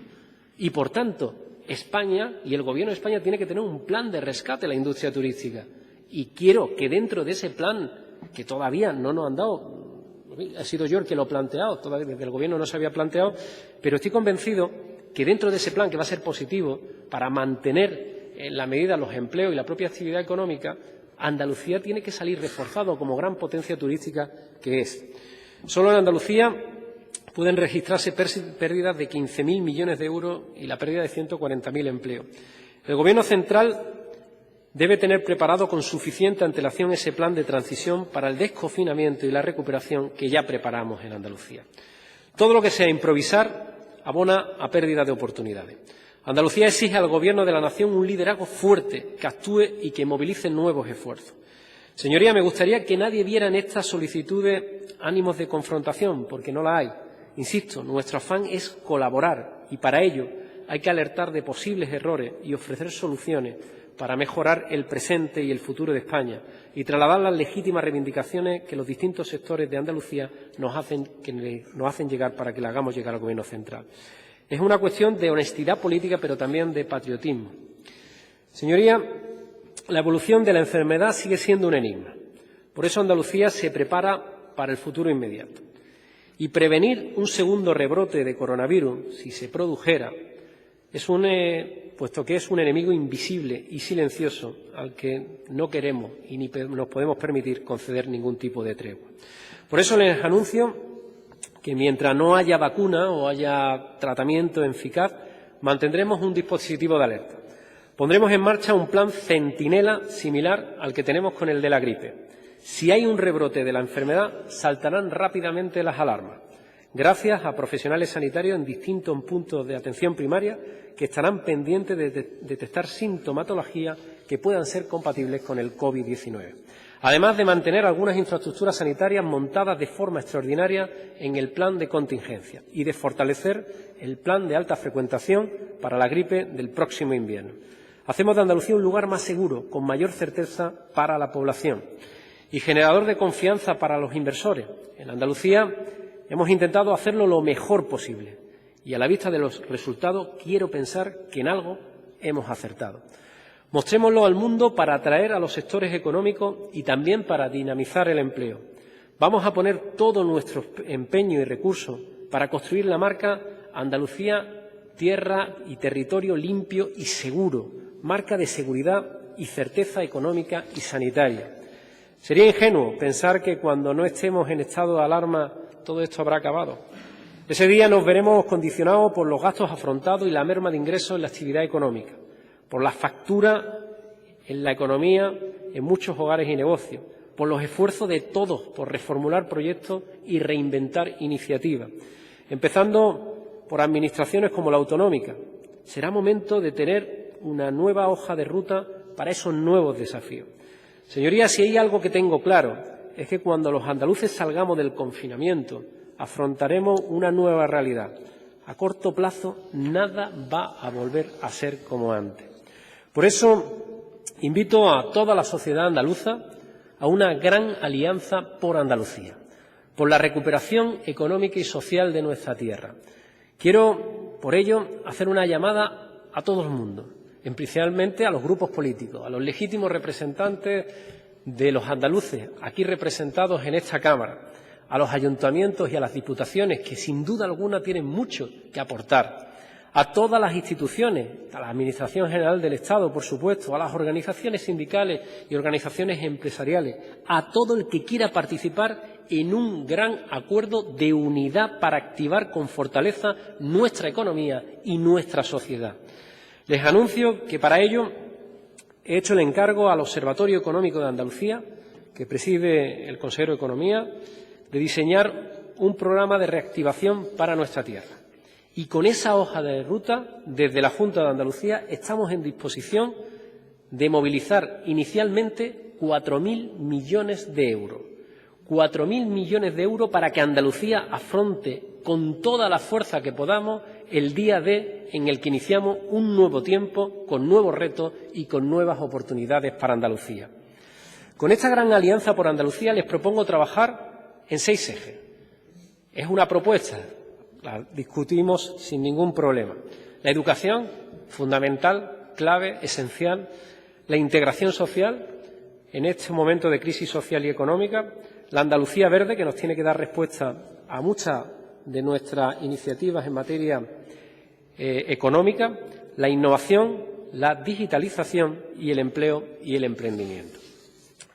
Speaker 2: y, por tanto, España y el Gobierno de España tiene que tener un plan de rescate a la industria turística. Y quiero que dentro de ese plan, que todavía no nos han dado, ha sido yo el que lo he planteado, todavía desde el Gobierno no se había planteado, pero estoy convencido que dentro de ese plan, que va a ser positivo para mantener en la medida los empleos y la propia actividad económica, Andalucía tiene que salir reforzado como gran potencia turística que es. Solo en Andalucía pueden registrarse pérdidas de 15.000 millones de euros y la pérdida de 140.000 empleos. El Gobierno central debe tener preparado con suficiente antelación ese plan de transición para el desconfinamiento y la recuperación que ya preparamos en Andalucía. Todo lo que sea improvisar abona a pérdida de oportunidades. Andalucía exige al Gobierno de la nación un liderazgo fuerte, que actúe y que movilice nuevos esfuerzos. Señoría, me gustaría que nadie viera en estas solicitudes ánimos de confrontación, porque no la hay. Insisto, nuestro afán es colaborar y para ello hay que alertar de posibles errores y ofrecer soluciones para mejorar el presente y el futuro de España y trasladar las legítimas reivindicaciones que los distintos sectores de Andalucía nos hacen llegar para que le hagamos llegar al Gobierno central. Es una cuestión de honestidad política, pero también de patriotismo. Señoría, la evolución de la enfermedad sigue siendo un enigma. Por eso Andalucía se prepara para el futuro inmediato. Y prevenir un segundo rebrote de coronavirus, si se produjera, puesto que es un enemigo invisible y silencioso al que no queremos y ni nos podemos permitir conceder ningún tipo de tregua. Por eso les anuncio que mientras no haya vacuna o haya tratamiento eficaz, mantendremos un dispositivo de alerta. Pondremos en marcha un plan centinela similar al que tenemos con el de la gripe. Si hay un rebrote de la enfermedad, saltarán rápidamente las alarmas, gracias a profesionales sanitarios en distintos puntos de atención primaria que estarán pendientes de detectar sintomatologías que puedan ser compatibles con el COVID-19. Además de mantener algunas infraestructuras sanitarias montadas de forma extraordinaria en el plan de contingencia y de fortalecer el plan de alta frecuentación para la gripe del próximo invierno. Hacemos de Andalucía un lugar más seguro, con mayor certeza para la población y generador de confianza para los inversores. En Andalucía hemos intentado hacerlo lo mejor posible y a la vista de los resultados quiero pensar que en algo hemos acertado. Mostrémoslo al mundo para atraer a los sectores económicos y también para dinamizar el empleo. Vamos a poner todo nuestro empeño y recursos para construir la marca Andalucía, tierra y territorio limpio y seguro, marca de seguridad y certeza económica y sanitaria. Sería ingenuo pensar que cuando no estemos en estado de alarma todo esto habrá acabado. Ese día nos veremos condicionados por los gastos afrontados y la merma de ingresos en la actividad económica, por las facturas en la economía en muchos hogares y negocios, por los esfuerzos de todos por reformular proyectos y reinventar iniciativas, empezando por administraciones como la autonómica. Será momento de tener una nueva hoja de ruta para esos nuevos desafíos. Señorías, si hay algo que tengo claro es que cuando los andaluces salgamos del confinamiento afrontaremos una nueva realidad. A corto plazo nada va a volver a ser como antes. Por eso invito a toda la sociedad andaluza a una gran alianza por Andalucía, por la recuperación económica y social de nuestra tierra. Quiero, por ello, hacer una llamada a todo el mundo, especialmente a los grupos políticos, a los legítimos representantes de los andaluces aquí representados en esta Cámara, a los ayuntamientos y a las diputaciones, que sin duda alguna tienen mucho que aportar, a todas las instituciones, a la Administración General del Estado, por supuesto, a las organizaciones sindicales y organizaciones empresariales, a todo el que quiera participar en un gran acuerdo de unidad para activar con fortaleza nuestra economía y nuestra sociedad. Les anuncio que para ello he hecho el encargo al Observatorio Económico de Andalucía, que preside el consejero de Economía, de diseñar un programa de reactivación para nuestra tierra. Y con esa hoja de ruta, desde la Junta de Andalucía, estamos en disposición de movilizar inicialmente 4.000 millones de euros. 4.000 millones de euros para que Andalucía afronte con toda la fuerza que podamos el día D en el que iniciamos un nuevo tiempo, con nuevos retos y con nuevas oportunidades para Andalucía. Con esta gran alianza por Andalucía les propongo trabajar en 6 ejes. Es una propuesta, la discutimos sin ningún problema. La educación, fundamental, clave, esencial. La integración social, en este momento de crisis social y económica. La Andalucía verde, que nos tiene que dar respuesta a muchas de nuestras iniciativas en materia económica. La innovación, la digitalización y el empleo y el emprendimiento.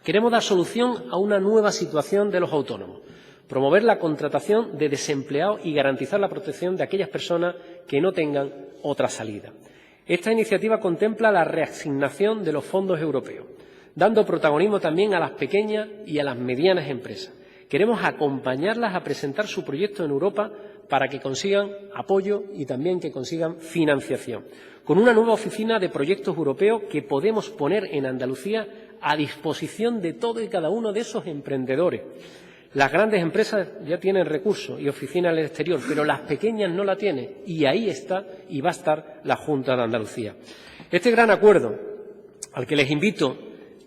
Speaker 2: Queremos dar solución a una nueva situación de los autónomos. promover la contratación de desempleados y garantizar la protección de aquellas personas que no tengan otra salida. Esta iniciativa contempla la reasignación de los fondos europeos, dando protagonismo también a las pequeñas y a las medianas empresas. Queremos acompañarlas a presentar su proyecto en Europa para que consigan apoyo y también que consigan financiación, con una nueva oficina de proyectos europeos que podemos poner en Andalucía a disposición de todo y cada uno de esos emprendedores. Las grandes empresas ya tienen recursos y oficinas al exterior, pero las pequeñas no la tienen, y ahí está y va a estar la Junta de Andalucía. Este gran acuerdo, al que les invito,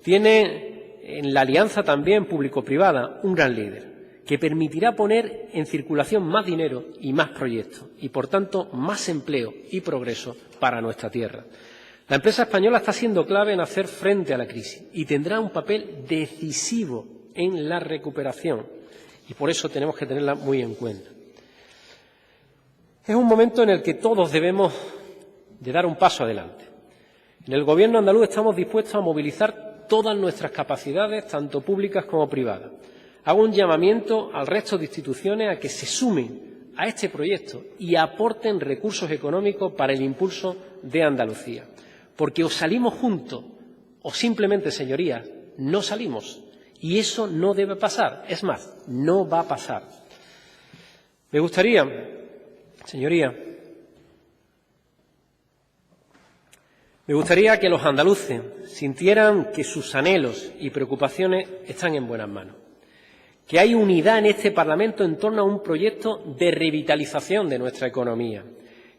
Speaker 2: tiene en la alianza también público-privada un gran líder, que permitirá poner en circulación más dinero y más proyectos, y por tanto más empleo y progreso para nuestra tierra. La empresa española está siendo clave en hacer frente a la crisis y tendrá un papel decisivo en la recuperación, y por eso tenemos que tenerla muy en cuenta. Es un momento en el que todos debemos de dar un paso adelante. En el Gobierno andaluz estamos dispuestos a movilizar todas nuestras capacidades, tanto públicas como privadas. Hago un llamamiento al resto de instituciones a que se sumen a este proyecto y aporten recursos económicos para el impulso de Andalucía. Porque o salimos juntos o simplemente, señorías, no salimos. Y eso no debe pasar. Es más, no va a pasar. Me gustaría, señoría, que los andaluces sintieran que sus anhelos y preocupaciones están en buenas manos, que hay unidad en este Parlamento en torno a un proyecto de revitalización de nuestra economía,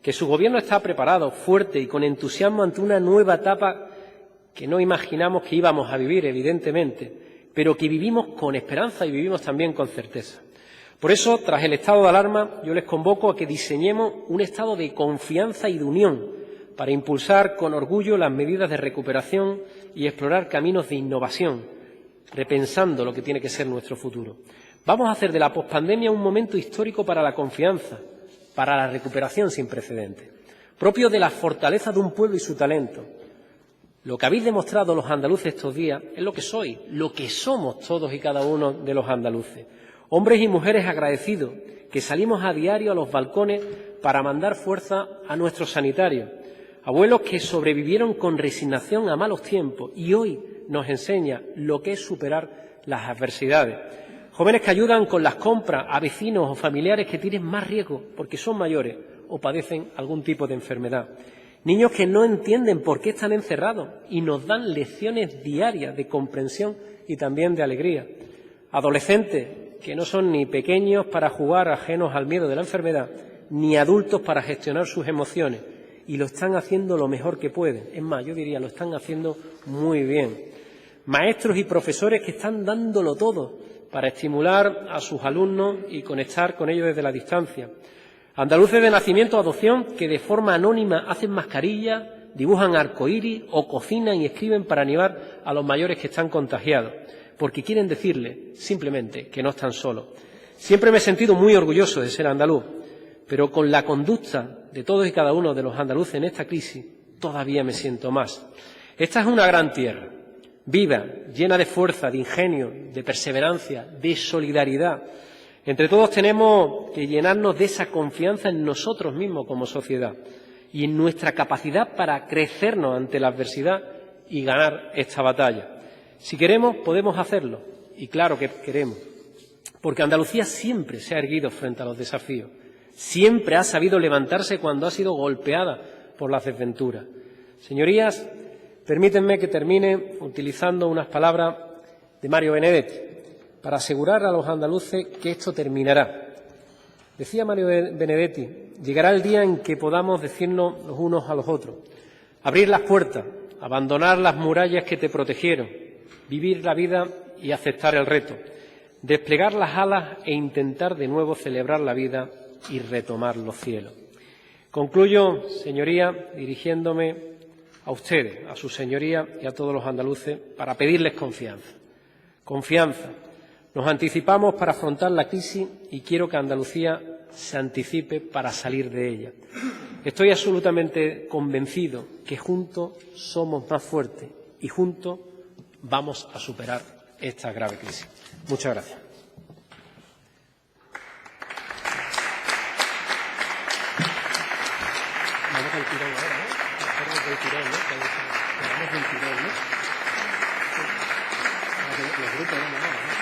Speaker 2: que su Gobierno está preparado, fuerte y con entusiasmo ante una nueva etapa que no imaginamos que íbamos a vivir, evidentemente, pero que vivimos con esperanza y vivimos también con certeza. Por eso, tras el estado de alarma, yo les convoco a que diseñemos un estado de confianza y de unión para impulsar con orgullo las medidas de recuperación y explorar caminos de innovación, repensando lo que tiene que ser nuestro futuro. Vamos a hacer de la pospandemia un momento histórico para la confianza, para la recuperación sin precedentes, propio de la fortaleza de un pueblo y su talento. Lo que habéis demostrado los andaluces estos días es lo que sois, lo que somos todos y cada uno de los andaluces. Hombres y mujeres agradecidos, que salimos a diario a los balcones para mandar fuerza a nuestros sanitarios. Abuelos que sobrevivieron con resignación a malos tiempos y hoy nos enseña lo que es superar las adversidades. Jóvenes que ayudan con las compras a vecinos o familiares que tienen más riesgo porque son mayores o padecen algún tipo de enfermedad. Niños que no entienden por qué están encerrados y nos dan lecciones diarias de comprensión y también de alegría. Adolescentes que no son ni pequeños para jugar ajenos al miedo de la enfermedad, ni adultos para gestionar sus emociones, y lo están haciendo lo mejor que pueden. Es más, yo diría, lo están haciendo muy bien. Maestros y profesores que están dándolo todo para estimular a sus alumnos y conectar con ellos desde la distancia. Andaluces de nacimiento o adopción que de forma anónima hacen mascarillas, dibujan arcoíris o cocinan y escriben para animar a los mayores que están contagiados, porque quieren decirles simplemente que no están solos. Siempre me he sentido muy orgulloso de ser andaluz, pero con la conducta de todos y cada uno de los andaluces en esta crisis todavía me siento más. Esta es una gran tierra, viva, llena de fuerza, de ingenio, de perseverancia, de solidaridad. Entre todos tenemos que llenarnos de esa confianza en nosotros mismos como sociedad y en nuestra capacidad para crecernos ante la adversidad y ganar esta batalla. Si queremos, podemos hacerlo, y claro que queremos, porque Andalucía siempre se ha erguido frente a los desafíos, siempre ha sabido levantarse cuando ha sido golpeada por las desventuras. Señorías, permítanme que termine utilizando unas palabras de Mario Benedetti, para asegurar a los andaluces que esto terminará. Decía Mario Benedetti, llegará el día en que podamos decirnos los unos a los otros, abrir las puertas, abandonar las murallas que te protegieron, vivir la vida y aceptar el reto, desplegar las alas e intentar de nuevo celebrar la vida y retomar los cielos. Concluyo, señoría, dirigiéndome a ustedes, a sus señorías y a todos los andaluces, para pedirles confianza. Confianza. Nos anticipamos para afrontar la crisis y quiero que Andalucía se anticipe para salir de ella. Estoy absolutamente convencido que juntos somos más fuertes y juntos vamos a superar esta grave crisis. Muchas gracias. del tirón ahora, ¿no? Hacemos del tirón, ¿no? Hagamos del tirón, ¿no? Los grupos, ¿no?